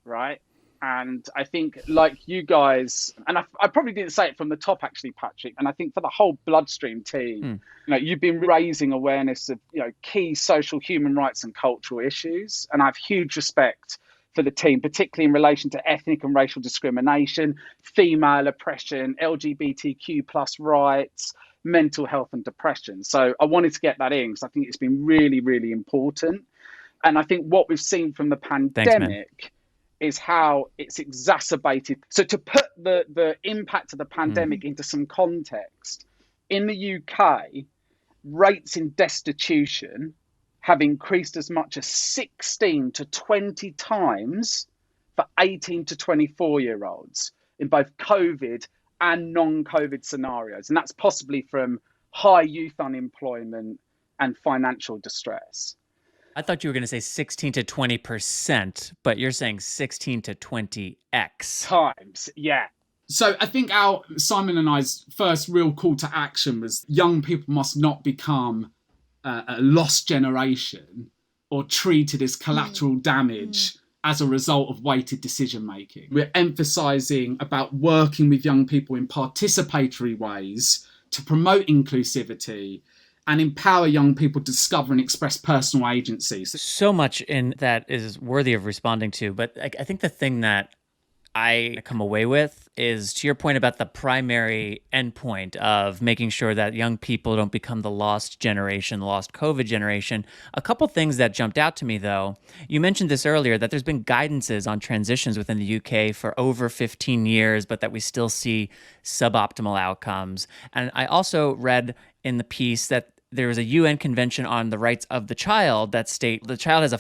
right? And I think like you guys, and I probably didn't say it from the top actually, Patrick, and I think for the whole Bloodstream team, you've been raising awareness of, key social, human rights and cultural issues. And I have huge respect for the team, particularly in relation to ethnic and racial discrimination, female oppression, LGBTQ plus rights, mental health and depression. So I wanted to get that in because I think it's been really, really important. And I think what we've seen from the pandemic is how it's exacerbated. So to put the impact of the pandemic into some context, in the UK, rates in destitution have increased as much as 16 to 20 times for 18 to 24-year-olds in both COVID and non-COVID scenarios. And that's possibly from high youth unemployment and financial distress. I thought you were going to say 16 to 20%, but you're saying 16 to 20x. Times, yeah. So I think Simon and I's first real call to action was young people must not become a lost generation or treated as collateral damage as a result of weighted decision making. We're emphasising about working with young people in participatory ways to promote inclusivity and empower young people to discover and express personal agency. So much in that is worthy of responding to, but I think the thing that I come away with is, to your point about the primary endpoint of making sure that young people don't become the lost generation, the lost COVID generation. A couple things that jumped out to me, though. You mentioned this earlier, that there's been guidances on transitions within the UK for over 15 years, but that we still see suboptimal outcomes. And I also read in the piece that there is a UN Convention on the Rights of the Child that state the child has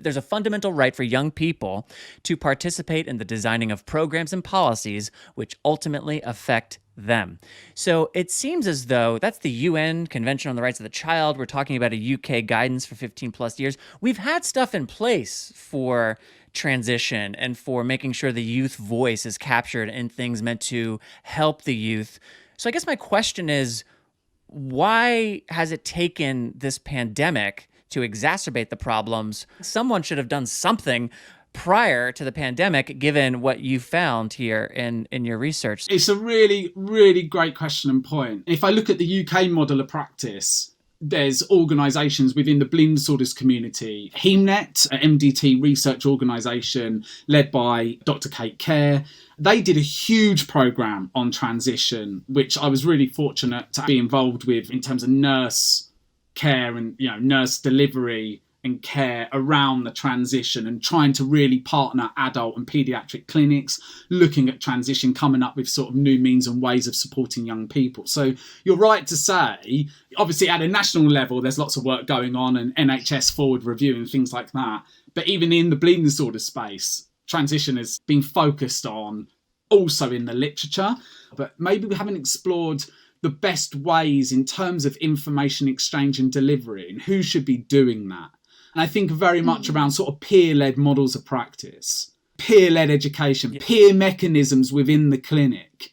there's a fundamental right for young people to participate in the designing of programs and policies which ultimately affect them. So it seems as though that's the UN Convention on the Rights of the Child. We're talking about a UK guidance for 15 plus years. We've had stuff in place for transition and for making sure the youth voice is captured in things meant to help the youth. So I guess my question is, why has it taken this pandemic to exacerbate the problems? Someone should have done something prior to the pandemic, given what you found here in your research. It's a really, really great question and point. If I look at the UK model of practice, there's organisations within the bleeding disorders community. HemeNet, an MDT research organisation led by Dr. Kate Kerr. They did a huge programme on transition, which I was really fortunate to be involved with in terms of nurse care and nurse delivery and care around the transition, and trying to really partner adult and paediatric clinics, looking at transition, coming up with sort of new means and ways of supporting young people. So you're right to say, obviously at a national level, there's lots of work going on and NHS forward review and things like that. But even in the bleeding disorder space, transition has been focused on also in the literature, but maybe we haven't explored the best ways in terms of information exchange and delivery and who should be doing that. And I think very much around sort of peer-led models of practice, peer-led education, peer mechanisms within the clinic.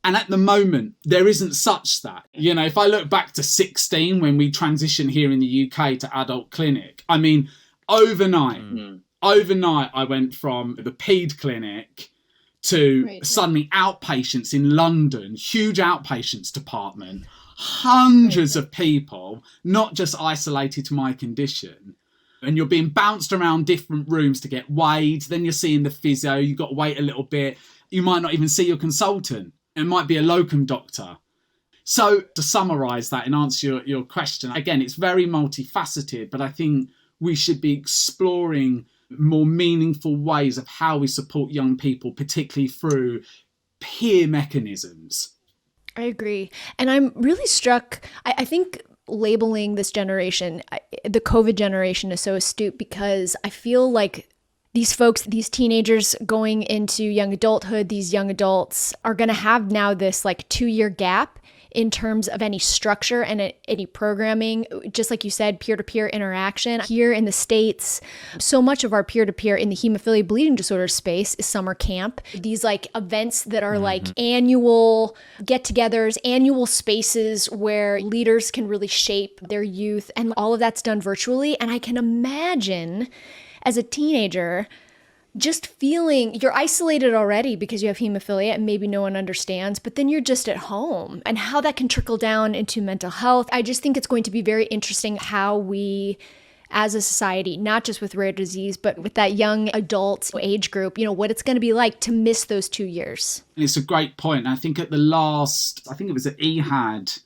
And at the moment, there isn't such that. If I look back to 16 when we transitioned here in the UK to adult clinic, I mean, overnight I went from the paed clinic to suddenly outpatients in London, huge outpatients department, hundreds of people, not just isolated to my condition. And you're being bounced around different rooms to get weighed. Then you're seeing the physio. You've got to wait a little bit. You might not even see your consultant. It might be a locum doctor. So to summarise that and answer your question, again, it's very multifaceted, but I think we should be exploring more meaningful ways of how we support young people, particularly through peer mechanisms. I agree. And I'm really struck, I think labeling this generation, the COVID generation, is so astute, because I feel like these folks, these teenagers going into young adulthood, these young adults are going to have now this 2-year gap in terms of any structure and any programming. Just like you said, peer-to-peer interaction. Here in the States, so much of our peer-to-peer in the hemophilia bleeding disorder space is summer camp. These events that are annual get-togethers, annual spaces where leaders can really shape their youth, and all of that's done virtually. And I can imagine as a teenager, just feeling you're isolated already because you have hemophilia and maybe no one understands, but then you're just at home, and how that can trickle down into mental health. I just think it's going to be very interesting how we, as a society, not just with rare disease, but with that young adult age group, what it's going to be like to miss those 2 years. It's a great point. I think at the last, it was at EHAD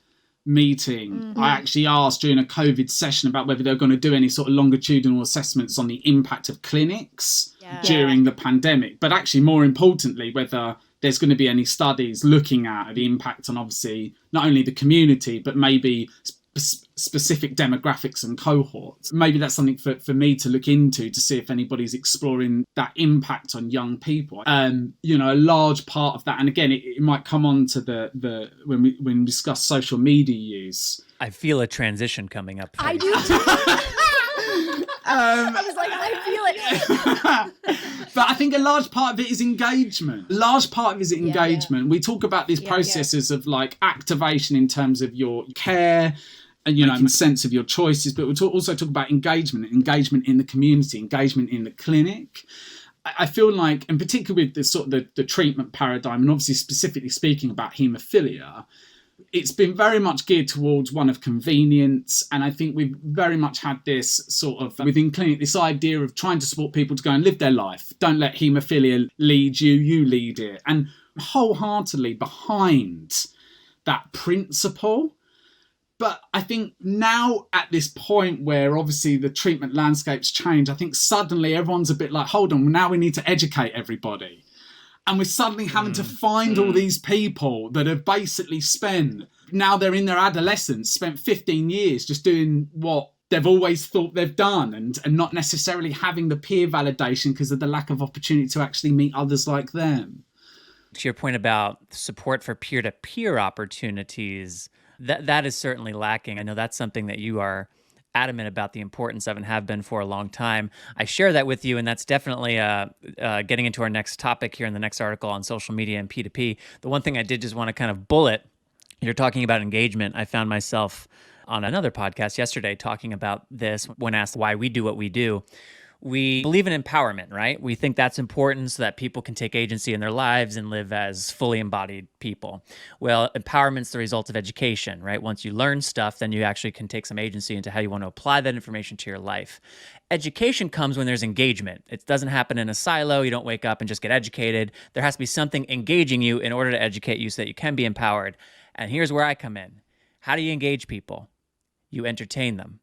meeting, I actually asked during a COVID session about whether they were going to do any sort of longitudinal assessments on the impact of clinics during the pandemic, but actually more importantly, whether there's going to be any studies looking at the impact on obviously not only the community, but maybe specific demographics and cohorts. Maybe that's something for me to look into to see if anybody's exploring that impact on young people. You know, a large part of that, and again, it might come on to the when we discuss social media use. I feel a transition coming up. I do too. I was like, I feel it. But I think a large part of it is engagement. A large part of it is engagement. Yeah. We talk about these processes of like activation in terms of your care and, you know, and sense of your choices. But we also talk about engagement in the community, engagement in the clinic. I feel like, and particularly with the sort of the treatment paradigm, and obviously specifically speaking about haemophilia, it's been very much geared towards one of convenience. And I think we've very much had this sort of, within clinic, this idea of trying to support people to go and live their life. Don't let haemophilia lead you, you lead it. And wholeheartedly behind that principle. But I think now at this point where obviously the treatment landscapes change, I think suddenly everyone's a bit like, hold on, now we need to educate everybody. And we're suddenly having to find all these people that have basically now they're in their adolescence, spent 15 years just doing what they've always thought they've done and not necessarily having the peer validation because of the lack of opportunity to actually meet others like them. To your point about support for peer-to-peer opportunities, that is certainly lacking. I know that's something that you are adamant about the importance of and have been for a long time. I share that with you, and that's definitely getting into our next topic here in the next article on social media and P2P. The one thing I did just want to kind of bullet, you're talking about engagement. I found myself on another podcast yesterday talking about this when asked why we do what we do. We believe in empowerment, right? We think that's important so that people can take agency in their lives and live as fully embodied people. Well, empowerment's the result of education, right? Once you learn stuff, then you actually can take some agency into how you want to apply that information to your life. Education comes when there's engagement. It doesn't happen in a silo. You don't wake up and just get educated. There has to be something engaging you in order to educate you so that you can be empowered. And here's where I come in. How do you engage people? You entertain them.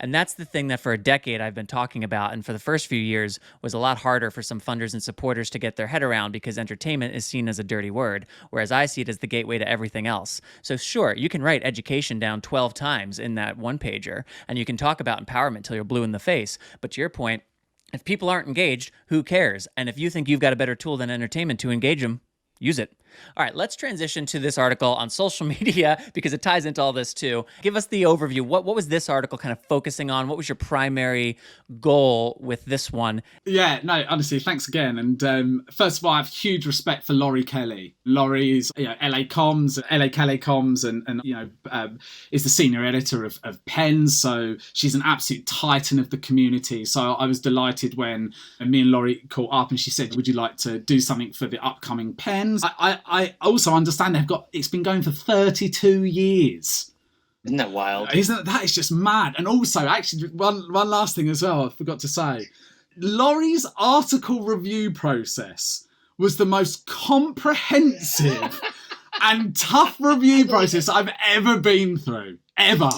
And that's the thing that for a decade I've been talking about, and for the first few years was a lot harder for some funders and supporters to get their head around because entertainment is seen as a dirty word, whereas I see it as the gateway to everything else. So sure, you can write education down 12 times in that one-pager, and you can talk about empowerment till you're blue in the face. But to your point, if people aren't engaged, who cares? And if you think you've got a better tool than entertainment to engage them, use it. All right, let's transition to this article on social media because it ties into all this too. Give us the overview. What was this article kind of focusing on? What was your primary goal with this one? Yeah, no, honestly, thanks again. And first of all, I have huge respect for Laurie Kelly. Laurie is LA Calais Comms, and is the senior editor of Pens. So she's an absolute titan of the community. So I was delighted when me and Laurie caught up and she said, would you like to do something for the upcoming Pens? I also understand it's been going for 32 years. Isn't that wild? That is just mad. And also, actually, one last thing as well, I forgot to say. Laurie's article review process was the most comprehensive and tough review process I've ever been through. Ever.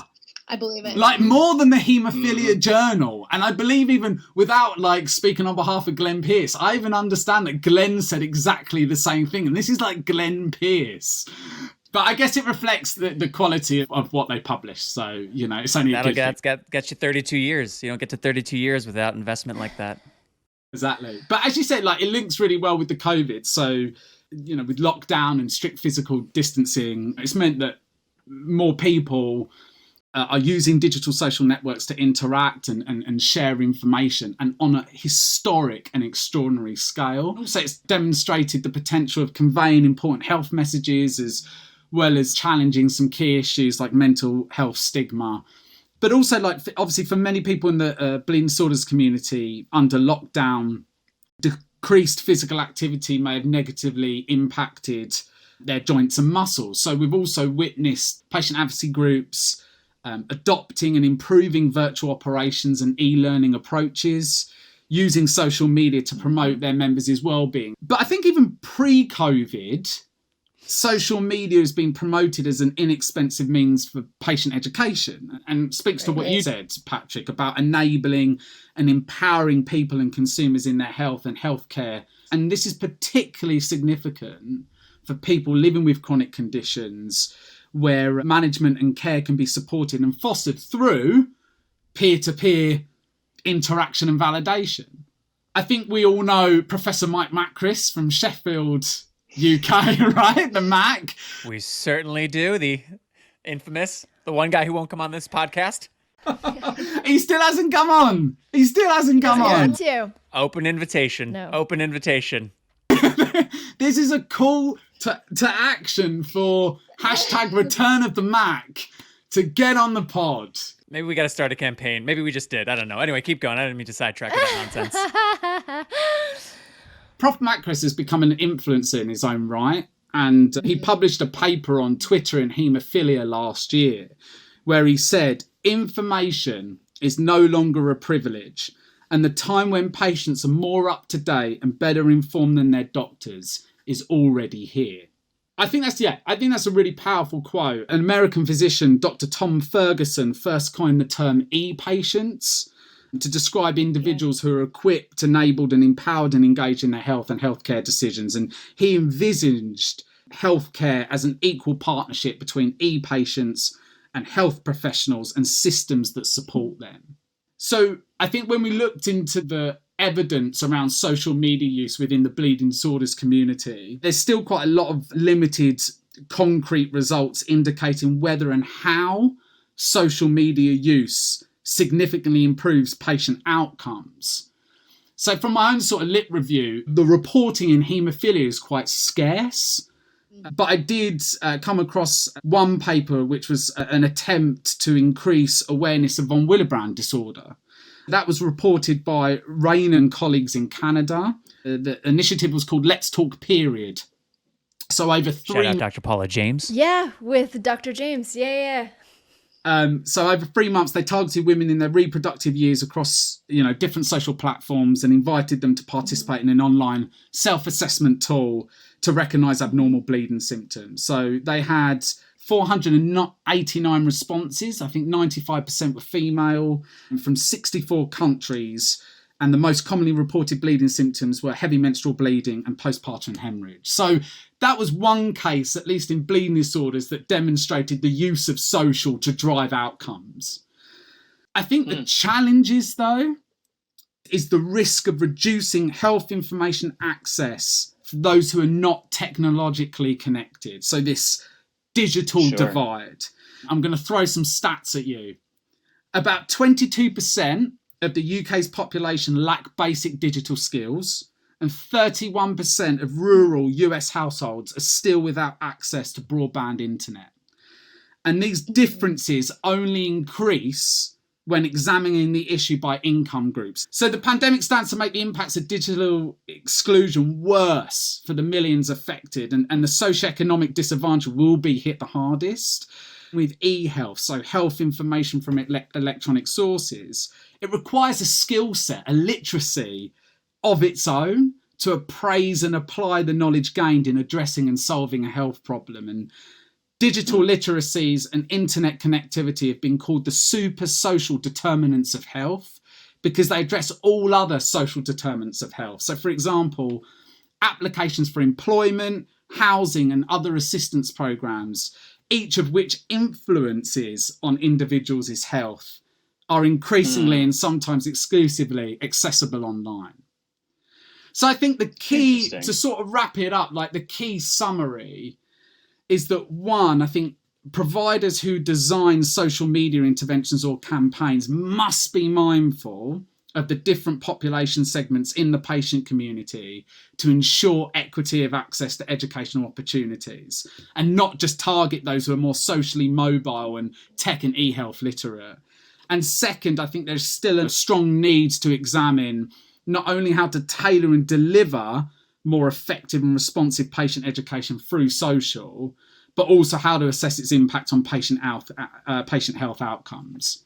I believe it. Like more than the Haemophilia Journal. And I believe even without like speaking on behalf of Glenn Pierce, I even understand that Glenn said exactly the same thing. And this is like Glenn Pierce. But I guess it reflects the quality of what they publish. So, you know, it's only That's got you 32 years. You don't get to 32 years without investment like that. Exactly. But as you said, like it links really well with the COVID. So, you know, with lockdown and strict physical distancing, it's meant that more people are using digital social networks to interact and share information, and on a historic and extraordinary scale. Also, it's demonstrated the potential of conveying important health messages as well as challenging some key issues like mental health stigma. But also, like obviously for many people in the bleeding disorders community under lockdown, decreased physical activity may have negatively impacted their joints and muscles. So we've also witnessed patient advocacy groups adopting and improving virtual operations and e-learning approaches, using social media to promote their members' well-being. But I think even pre-COVID, social media has been promoted as an inexpensive means for patient education, and speaks to what you said, Patrick, about enabling and empowering people and consumers in their health and healthcare. And this is particularly significant for people living with chronic conditions where management and care can be supported and fostered through peer-to-peer interaction and validation. I think we all know Professor Mike Macris from Sheffield, UK, right? The Mac. We certainly do. The infamous, the one guy who won't come on this podcast. He still hasn't come on. He still hasn't come on. Too. Open invitation. No. Open invitation. This is a call to action for hashtag return of the Mac to get on the pod. Maybe we got to start a campaign. Maybe we just did. I don't know. Anyway, keep going. I didn't mean to sidetrack with that nonsense. Prof. Macris has become an influencer in his own right, and he published a paper on Twitter in haemophilia last year where he said, information is no longer a privilege, and the time when patients are more up to date and better informed than their doctors is already here. I think that's a really powerful quote. An American physician, Dr. Tom Ferguson, first coined the term e-patients to describe individuals who are equipped, enabled and empowered and engaged in their health and healthcare decisions. And he envisaged healthcare as an equal partnership between e-patients and health professionals and systems that support them. So I think when we looked into the evidence around social media use within the bleeding disorders community, there's still quite a lot of limited concrete results indicating whether and how social media use significantly improves patient outcomes. So from my own sort of lit review, the reporting in haemophilia is quite scarce. But I did come across one paper which was an attempt to increase awareness of von Willebrand disorder. That was reported by Rain and colleagues in Canada. The initiative was called Let's Talk Period. So over Shout out Dr. Paula James. Yeah, with Dr. James. Yeah. So over 3 months, they targeted women in their reproductive years across, different social platforms and invited them to participate in an online self-assessment tool to recognise abnormal bleeding symptoms. So they had 489 responses. I think 95% were female from 64 countries. And the most commonly reported bleeding symptoms were heavy menstrual bleeding and postpartum hemorrhage. So that was one case, at least in bleeding disorders, that demonstrated the use of social to drive outcomes. I think the challenges, though, is the risk of reducing health information access for those who are not technologically connected. So this digital divide. I'm going to throw some stats at you. About 22% of the UK's population lack basic digital skills, and 31% of rural US households are still without access to broadband internet. And these differences only increase when examining the issue by income groups. So the pandemic stands to make the impacts of digital exclusion worse for the millions affected, and the socioeconomic disadvantage will be hit the hardest. With e-health, so health information from electronic sources, it requires a skill set, a literacy of its own to appraise and apply the knowledge gained in addressing and solving a health problem. And digital literacies and internet connectivity have been called the super-social determinants of health because they address all other social determinants of health. So, for example, applications for employment, housing and other assistance programs, each of which influences on individuals' health, are increasingly and sometimes exclusively accessible online. So I think the key, to sort of wrap it up, like the key summary is that, one, I think providers who design social media interventions or campaigns must be mindful of the different population segments in the patient community to ensure equity of access to educational opportunities and not just target those who are more socially mobile and tech and e-health literate. And second, I think there's still a strong need to examine not only how to tailor and deliver more effective and responsive patient education through social, but also how to assess its impact on patient health outcomes.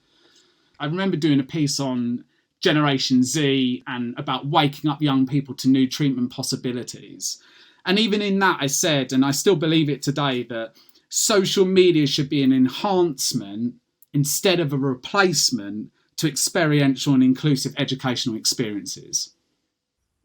I remember doing a piece on Generation Z and about waking up young people to new treatment possibilities. And even in that, I said, and I still believe it today, that social media should be an enhancement instead of a replacement to experiential and inclusive educational experiences.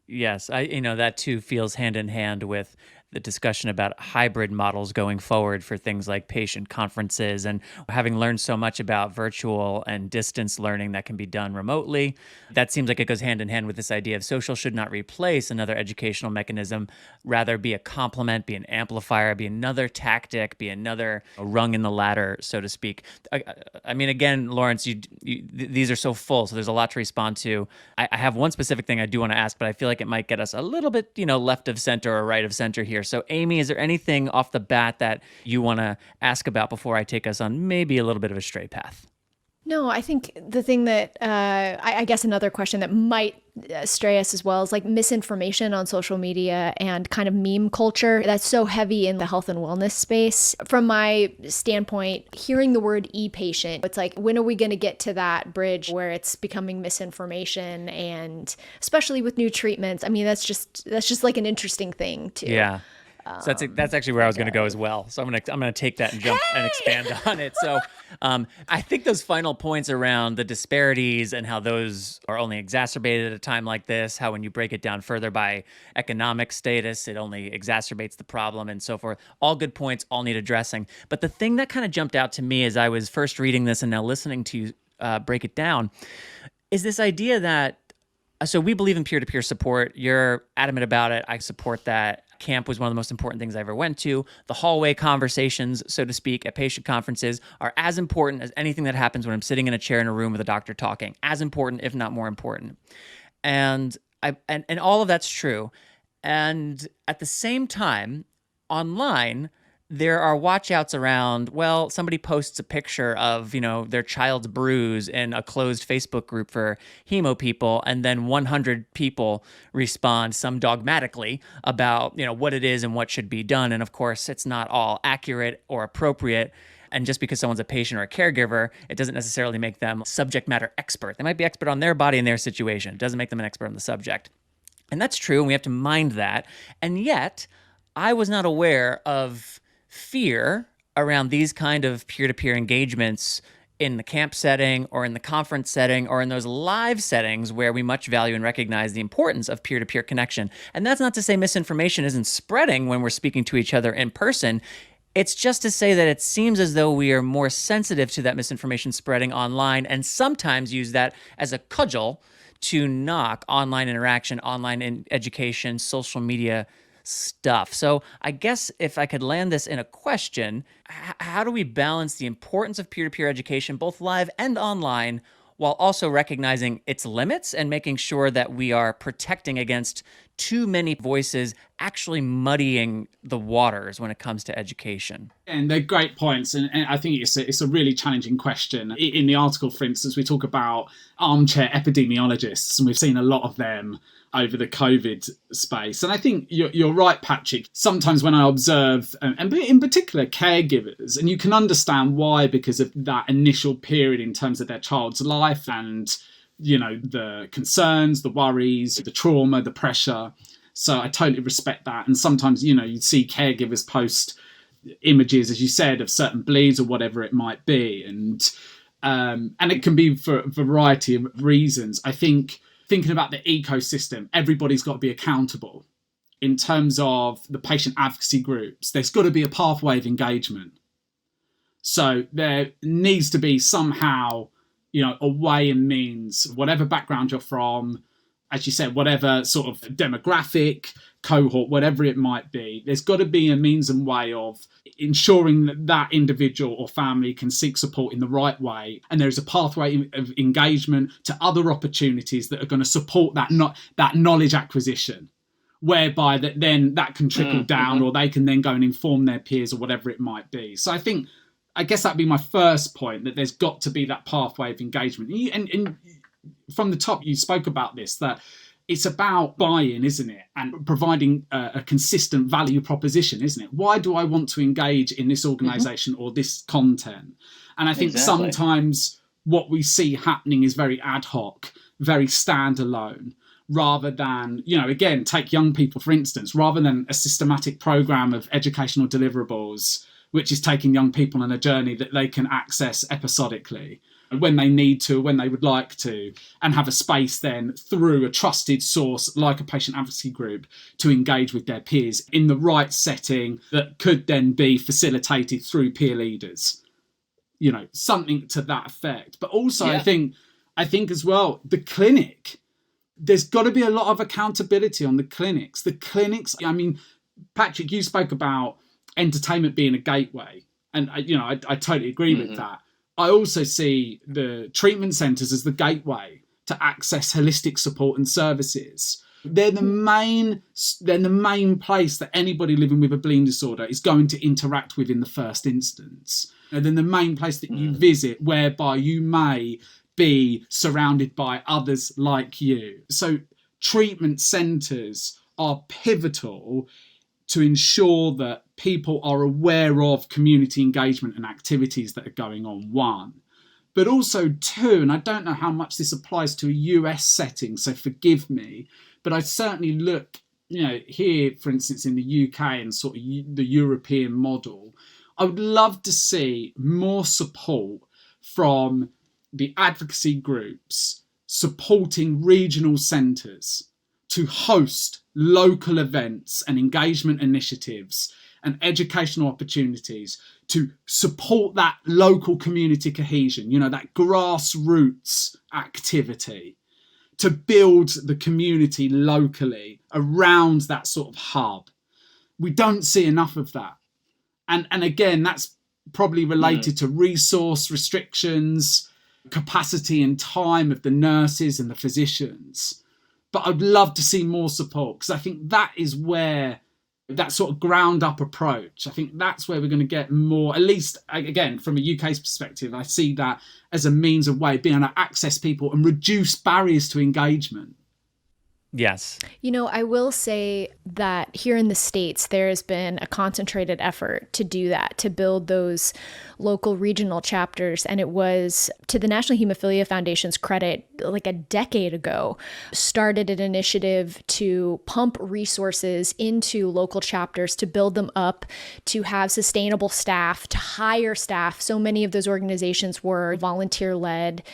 Yes, that too feels hand in hand with the discussion about hybrid models going forward for things like patient conferences, and having learned so much about virtual and distance learning that can be done remotely, that seems like it goes hand in hand with this idea of social should not replace another educational mechanism, rather be a complement, be an amplifier, be another tactic, be another rung in the ladder, so to speak. I mean, again, Laurence, these are so full, so there's a lot to respond to. I have one specific thing I do want to ask, but I feel like it might get us a little bit, left of center or right of center here. So, Amy, is there anything off the bat that you want to ask about before I take us on maybe a little bit of a stray path? No, I think the thing that I guess another question that might stray us as well is like misinformation on social media and kind of meme culture that's so heavy in the health and wellness space. From my standpoint, hearing the word e-patient, it's like, when are we going to get to that bridge where it's becoming misinformation? And especially with new treatments, I mean, that's just like an interesting thing too. Yeah. So that's actually where I was going to go as well. So I'm gonna take that and jump and expand on it. So I think those final points around the disparities and how those are only exacerbated at a time like this, how when you break it down further by economic status, it only exacerbates the problem and so forth. All good points, all need addressing. But the thing that kind of jumped out to me as I was first reading this and now listening to you break it down is this idea that, so we believe in peer-to-peer support. You're adamant about it. I support that. Camp was one of the most important things I ever went to. The hallway conversations, so to speak, at patient conferences are as important as anything that happens when I'm sitting in a chair in a room with a doctor talking. As important, if not more important. And all of that's true. And at the same time, online, there are watch-outs around, well, somebody posts a picture of, their child's bruise in a closed Facebook group for hemo people, and then 100 people respond, some dogmatically, about, what it is and what should be done. And of course, it's not all accurate or appropriate. And just because someone's a patient or a caregiver, it doesn't necessarily make them subject matter expert. They might be expert on their body and their situation. It doesn't make them an expert on the subject. And that's true, and we have to mind that. And yet, I was not aware of fear around these kind of peer-to-peer engagements in the camp setting or in the conference setting or in those live settings where we much value and recognize the importance of peer-to-peer connection. And that's not to say misinformation isn't spreading when we're speaking to each other in person. It's just to say that it seems as though we are more sensitive to that misinformation spreading online and sometimes use that as a cudgel to knock online interaction, online education, social media stuff. So I guess if I could land this in a question, how do we balance the importance of peer-to-peer education, both live and online, while also recognizing its limits and making sure that we are protecting against too many voices actually muddying the waters when it comes to education? And they're great points, and I think it's a really challenging question. In the article, for instance, we talk about armchair epidemiologists, and we've seen a lot of them over the COVID space. And I think you're right, Patrick. Sometimes when I observe, and in particular caregivers, and you can understand why, because of that initial period in terms of their child's life and, the concerns, the worries, the trauma, the pressure. So I totally respect that. And sometimes, you'd see caregivers post images, as you said, of certain bleeds or whatever it might be. And it can be for a variety of reasons. I think thinking about the ecosystem, everybody's got to be accountable. In terms of the patient advocacy groups, there's got to be a pathway of engagement. So there needs to be somehow, a way and means, whatever background you're from, as you said, whatever sort of demographic, cohort, whatever it might be, there's got to be a means and way of ensuring that individual or family can seek support in the right way. And there's a pathway of engagement to other opportunities that are going to support that knowledge acquisition, whereby that can trickle down, or they can then go and inform their peers or whatever it might be. So I guess that'd be my first point, that there's got to be that pathway of engagement. And from the top, you spoke about this, that it's about buy-in, isn't it? And providing a consistent value proposition, isn't it? Why do I want to engage in this organisation or this content? And I think sometimes what we see happening is very ad hoc, very standalone, rather than, again, take young people, for instance, rather than a systematic programme of educational deliverables, which is taking young people on a journey that they can access episodically. when they need to, when they would like to, and have a space then through a trusted source like a patient advocacy group to engage with their peers in the right setting that could then be facilitated through peer leaders. You know, something to that effect. But also, I think as well, the clinic, there's got to be a lot of accountability on the clinics. The clinics, I mean, Patrick, you spoke about entertainment being a gateway. And, you know, I totally agree with that. I also see the treatment centres as the gateway to access holistic support and services. They're the main place that anybody living with a bleeding disorder is going to interact with in the first instance. And then the main place that you visit whereby you may be surrounded by others like you. So treatment centres are pivotal to ensure that people are aware of community engagement and activities that are going on, one. But also two, and I don't know how much this applies to a US setting, so forgive me, but I certainly look, you know, here, for instance, in the UK and sort of the European model, I would love to see more support from the advocacy groups supporting regional centres to host local events and engagement initiatives and educational opportunities to support that local community cohesion, you know, that grassroots activity, to build the community locally around that sort of hub. We don't see enough of that. And again, that's probably related to resource restrictions, capacity and time of the nurses and the physicians. But I'd love to see more support, because I think that is where that sort of ground up approach, I think that's where we're going to get more, at least again, from a UK's perspective, I see that as a means of way of being able to access people and reduce barriers to engagement. Yes. You know, I will say that here in the States, there has been a concentrated effort to do that, to build those local regional chapters. And it was, to the National Hemophilia Foundation's credit, like a decade ago, started an initiative to pump resources into local chapters, to build them up, to have sustainable staff, to hire staff. So many of those organizations were volunteer-led.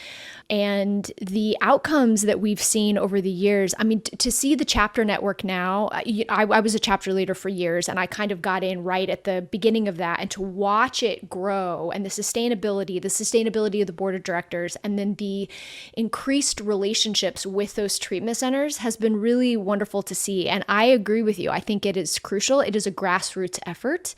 And the outcomes that we've seen over the years, I mean, to see the chapter network now, I was a chapter leader for years, and I kind of got in right at the beginning of that, and to watch it grow and the sustainability of the board of directors, and then the increased relationships with those treatment centers has been really wonderful to see. And I agree with you. I think it is crucial. It is a grassroots effort,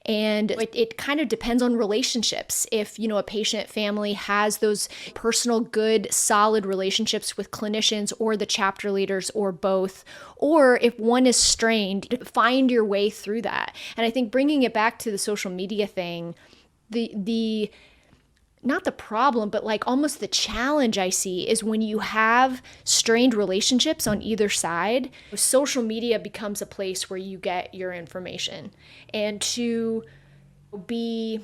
and it kind of depends on relationships. If, you know, a patient family has those personal, good, solid relationships with clinicians or the chapter leaders or both, or if one is strained, find your way through that. And I think bringing it back to the social media thing, the not the problem, but like almost the challenge I see is when you have strained relationships on either side, social media becomes a place where you get your information. And to be,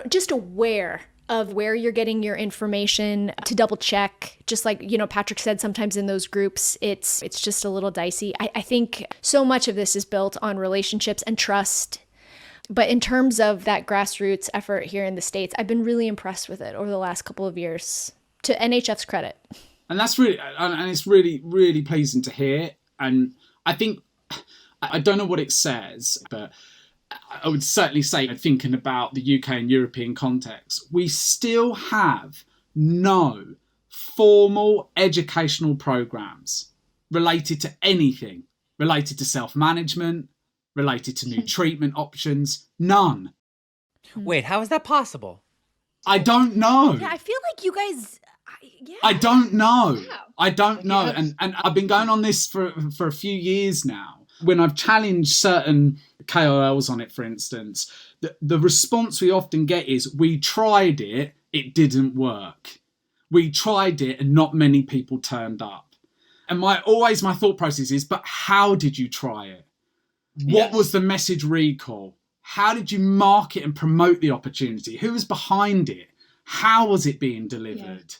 just aware of where you're getting your information, to double check, just like, you know, Patrick said, sometimes in those groups, it's just a little dicey. I think so much of this is built on relationships and trust. But in terms of that grassroots effort here in the States, I've been really impressed with it over the last couple of years, to NHF's credit. And that's really, and it's really, really pleasing to hear. And I think, I don't know what it says, but I would certainly say, thinking about the UK and European context, we still have no formal educational programs related to anything, related to self-management, related to new treatment options. None. Wait, how is that possible? I don't know. Yeah, I feel like you guys... I don't know. Yeah. I don't know. And I've been going on this for a few years now. When I've challenged certain KOLs on it, for instance, the response we often get is, we tried it, it didn't work. We tried it and not many people turned up. And my thought process is, but how did you try it? What was the message recall? How did you market and promote the opportunity? Who was behind it? How was it being delivered? Yeah.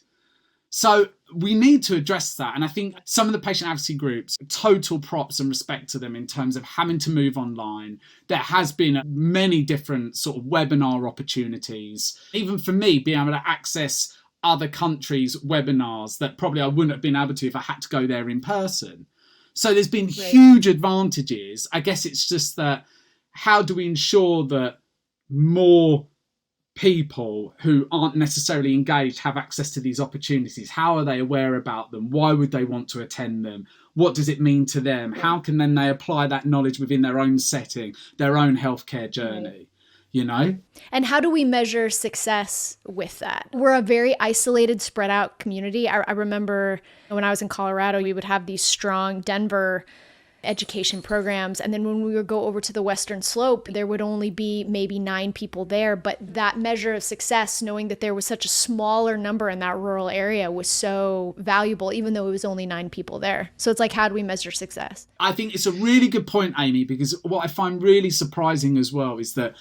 So we need to address that. And I think some of the patient advocacy groups, total props and respect to them in terms of having to move online. There has been many different sort of webinar opportunities. Even for me, being able to access other countries' webinars that probably I wouldn't have been able to if I had to go there in person. So there's been huge advantages. I guess it's just that how do we ensure that more people who aren't necessarily engaged have access to these opportunities? How are they aware about them? Why would they want to attend them? What does it mean to them? How can then they apply that knowledge within their own setting, their own healthcare journey? You know? And how do we measure success with that? We're a very isolated, spread out community. I remember when I was in Colorado, we would have these strong Denver education programs. And then when we would go over to the Western Slope, there would only be maybe 9 people there. But that measure of success, knowing that there was such a smaller number in that rural area, was so valuable, even though it was only 9 people there. So it's like, how do we measure success? I think it's a really good point, Amy, because what I find really surprising as well is that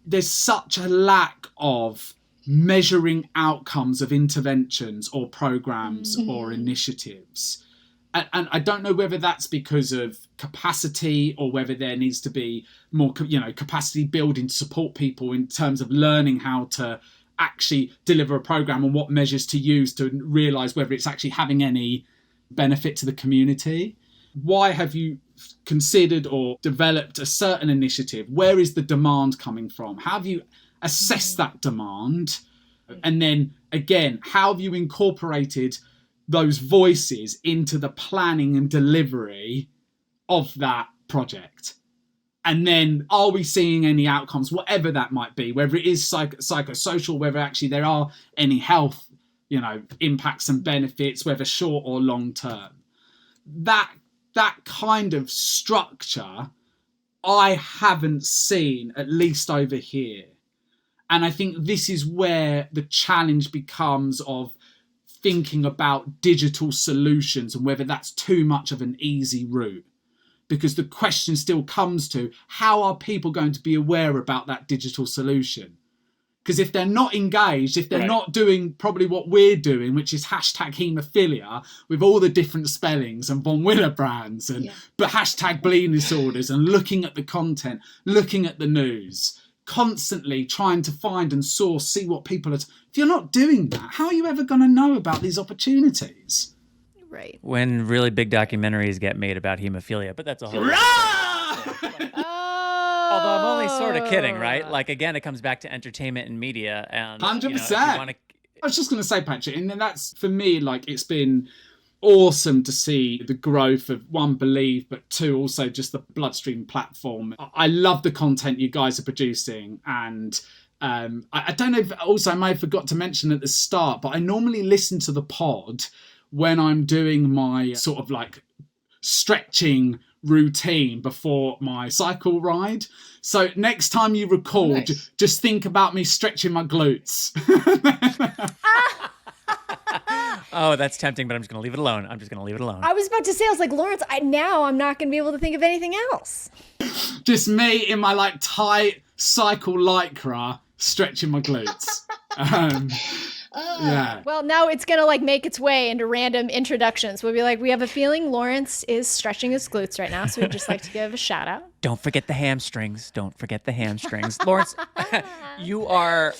there's such a lack of measuring outcomes of interventions or programs or initiatives. And I don't know whether that's because of capacity or whether there needs to be more, capacity building to support people in terms of learning how to actually deliver a program and what measures to use to realise whether it's actually having any benefit to the community. Why have you considered or developed a certain initiative? Where is the demand coming from? How have you assessed that demand? And then again, how have you incorporated those voices into the planning and delivery of that project? And then are we seeing any outcomes, whatever that might be, whether it is psychosocial, whether actually there are any health, impacts and benefits, whether short or long term? That kind of structure I haven't seen, at least over here. And I think this is where the challenge becomes of thinking about digital solutions and whether that's too much of an easy route. Because the question still comes to, how are people going to be aware about that digital solution? Because if they're not engaged, if they're not doing probably what we're doing, which is hashtag haemophilia with all the different spellings and von Willebrand's and but hashtag bleeding disorders and looking at the content, looking at the news, constantly trying to find and source, see what people are. If you're not doing that, how are you ever going to know about these opportunities? Right. When really big documentaries get made about hemophilia, but that's a whole Although I'm only sort of kidding, right? Like, again, it comes back to entertainment and media. And 100%. I was just going to say, Patrick, and that's, for me, like, it's been awesome to see the growth of, one, Believe, but two, also just the Bloodstream platform. I love the content you guys are producing. And I don't know if also I may have forgot to mention at the start, but I normally listen to the pod when I'm doing my sort of like stretching routine before my cycle ride. So next time you record, just think about me stretching my glutes. Oh, that's tempting, but I'm just going to leave it alone. I was about to say, I was like, Laurence, I'm not going to be able to think of anything else. Just me in my like tight cycle lycra stretching my glutes. Yeah. Well, now it's going to like make its way into random introductions. We'll be like, we have a feeling Laurence is stretching his glutes right now, so we'd just like to give a shout out. Don't forget the hamstrings. Laurence, you are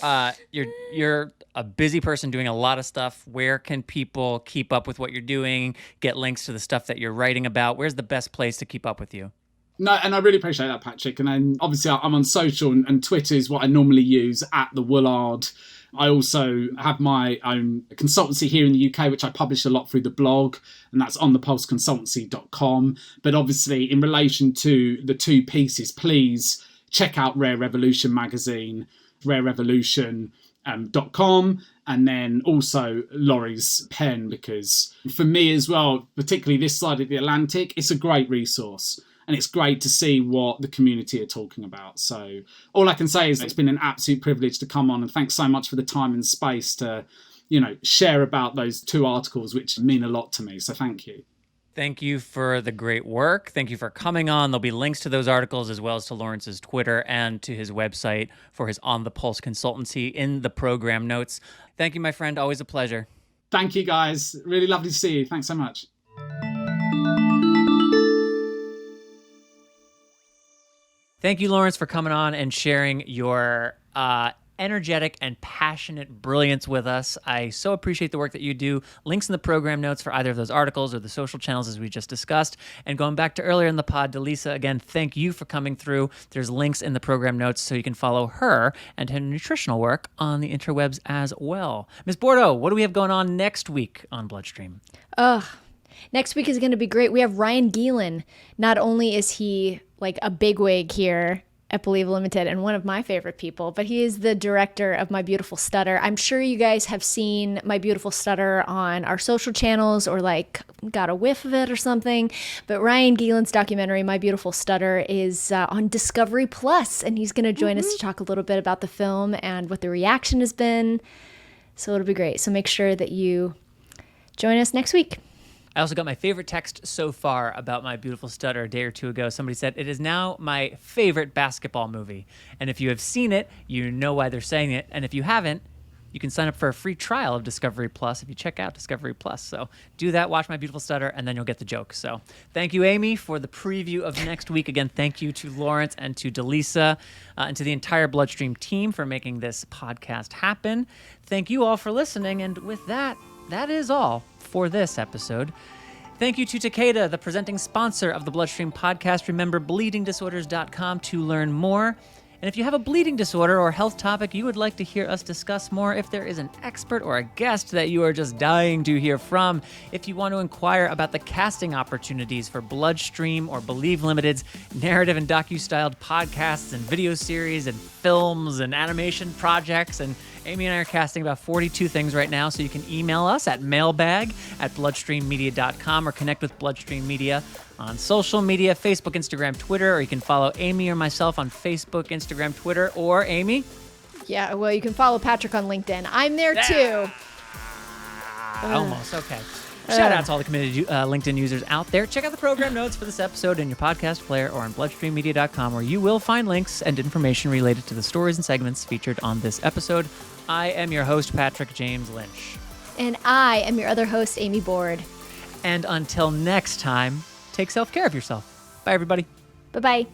you're a busy person doing a lot of stuff. Where can people keep up with what you're doing, get links to the stuff that you're writing about? Where's the best place to keep up with you? No, and I really appreciate that, Patrick. And then obviously I'm on social, and Twitter is what I normally use, @the_Woollard. I also have my own consultancy here in the UK, which I publish a lot through the blog, and that's on thepulseconsultancy.com. But obviously, in relation to the two pieces, please check out Rare Revolution magazine, rarerevolution.com, and then also Laurie's pen, because for me as well, particularly this side of the Atlantic, it's a great resource. And it's great to see what the community are talking about. So all I can say is it's been an absolute privilege to come on, and thanks so much for the time and space to, share about those two articles, which mean a lot to me. So thank you. Thank you for the great work. Thank you for coming on. There'll be links to those articles as well as to Laurence's Twitter and to his website for his On the Pulse consultancy in the program notes. Thank you, my friend. Always a pleasure. Thank you, guys. Really lovely to see you. Thanks so much. Thank you, Laurence, for coming on and sharing your energetic and passionate brilliance with us. I so appreciate the work that you do. Links in the program notes for either of those articles or the social channels as we just discussed. And going back to earlier in the pod, Delisa, again, thank you for coming through. There's links in the program notes so you can follow her and her nutritional work on the interwebs as well. Ms. Bordeaux, what do we have going on next week on Bloodstream? Next week is going to be great. We have Ryan Gielen. Not only is he like a bigwig here at Believe Limited and one of my favorite people, but he is the director of My Beautiful Stutter. I'm sure you guys have seen My Beautiful Stutter on our social channels or like got a whiff of it or something. But Ryan Gielen's documentary, My Beautiful Stutter, is on Discovery Plus, and he's going to join us to talk a little bit about the film and what the reaction has been. So it'll be great. So make sure that you join us next week. I also got my favorite text so far about My Beautiful Stutter a day or two ago. Somebody said, it is now my favorite basketball movie. And if you have seen it, you know why they're saying it. And if you haven't, you can sign up for a free trial of Discovery Plus if you check out Discovery Plus. So do that, watch My Beautiful Stutter, and then you'll get the joke. So thank you, Amy, for the preview of next week. Again, thank you to Lawrence and to Delisa and to the entire Bloodstream team for making this podcast happen. Thank you all for listening. And with that, that is all for this episode. Thank you to Takeda, the presenting sponsor of the Bloodstream podcast. Remember bleedingdisorders.com to learn more. And if you have a bleeding disorder or health topic you would like to hear us discuss more, if there is an expert or a guest that you are just dying to hear from, if you want to inquire about the casting opportunities for Bloodstream or Believe Limited's narrative and docu-styled podcasts and video series and films and animation projects, and Amy and I are casting about 42 things right now, so you can email us at mailbag@bloodstreammedia.com or connect with Bloodstream Media on social media, Facebook, Instagram, Twitter, or you can follow Amy or myself on Facebook, Instagram, Twitter, or Amy? Yeah, well, you can follow Patrick on LinkedIn. I'm there too. Almost, okay. Shout out to all the committed LinkedIn users out there. Check out the program notes for this episode in your podcast player or on bloodstreammedia.com, where you will find links and information related to the stories and segments featured on this episode. I am your host, Patrick James Lynch. And I am your other host, Amy Board. And until next time, take self-care of yourself. Bye, everybody. Bye-bye.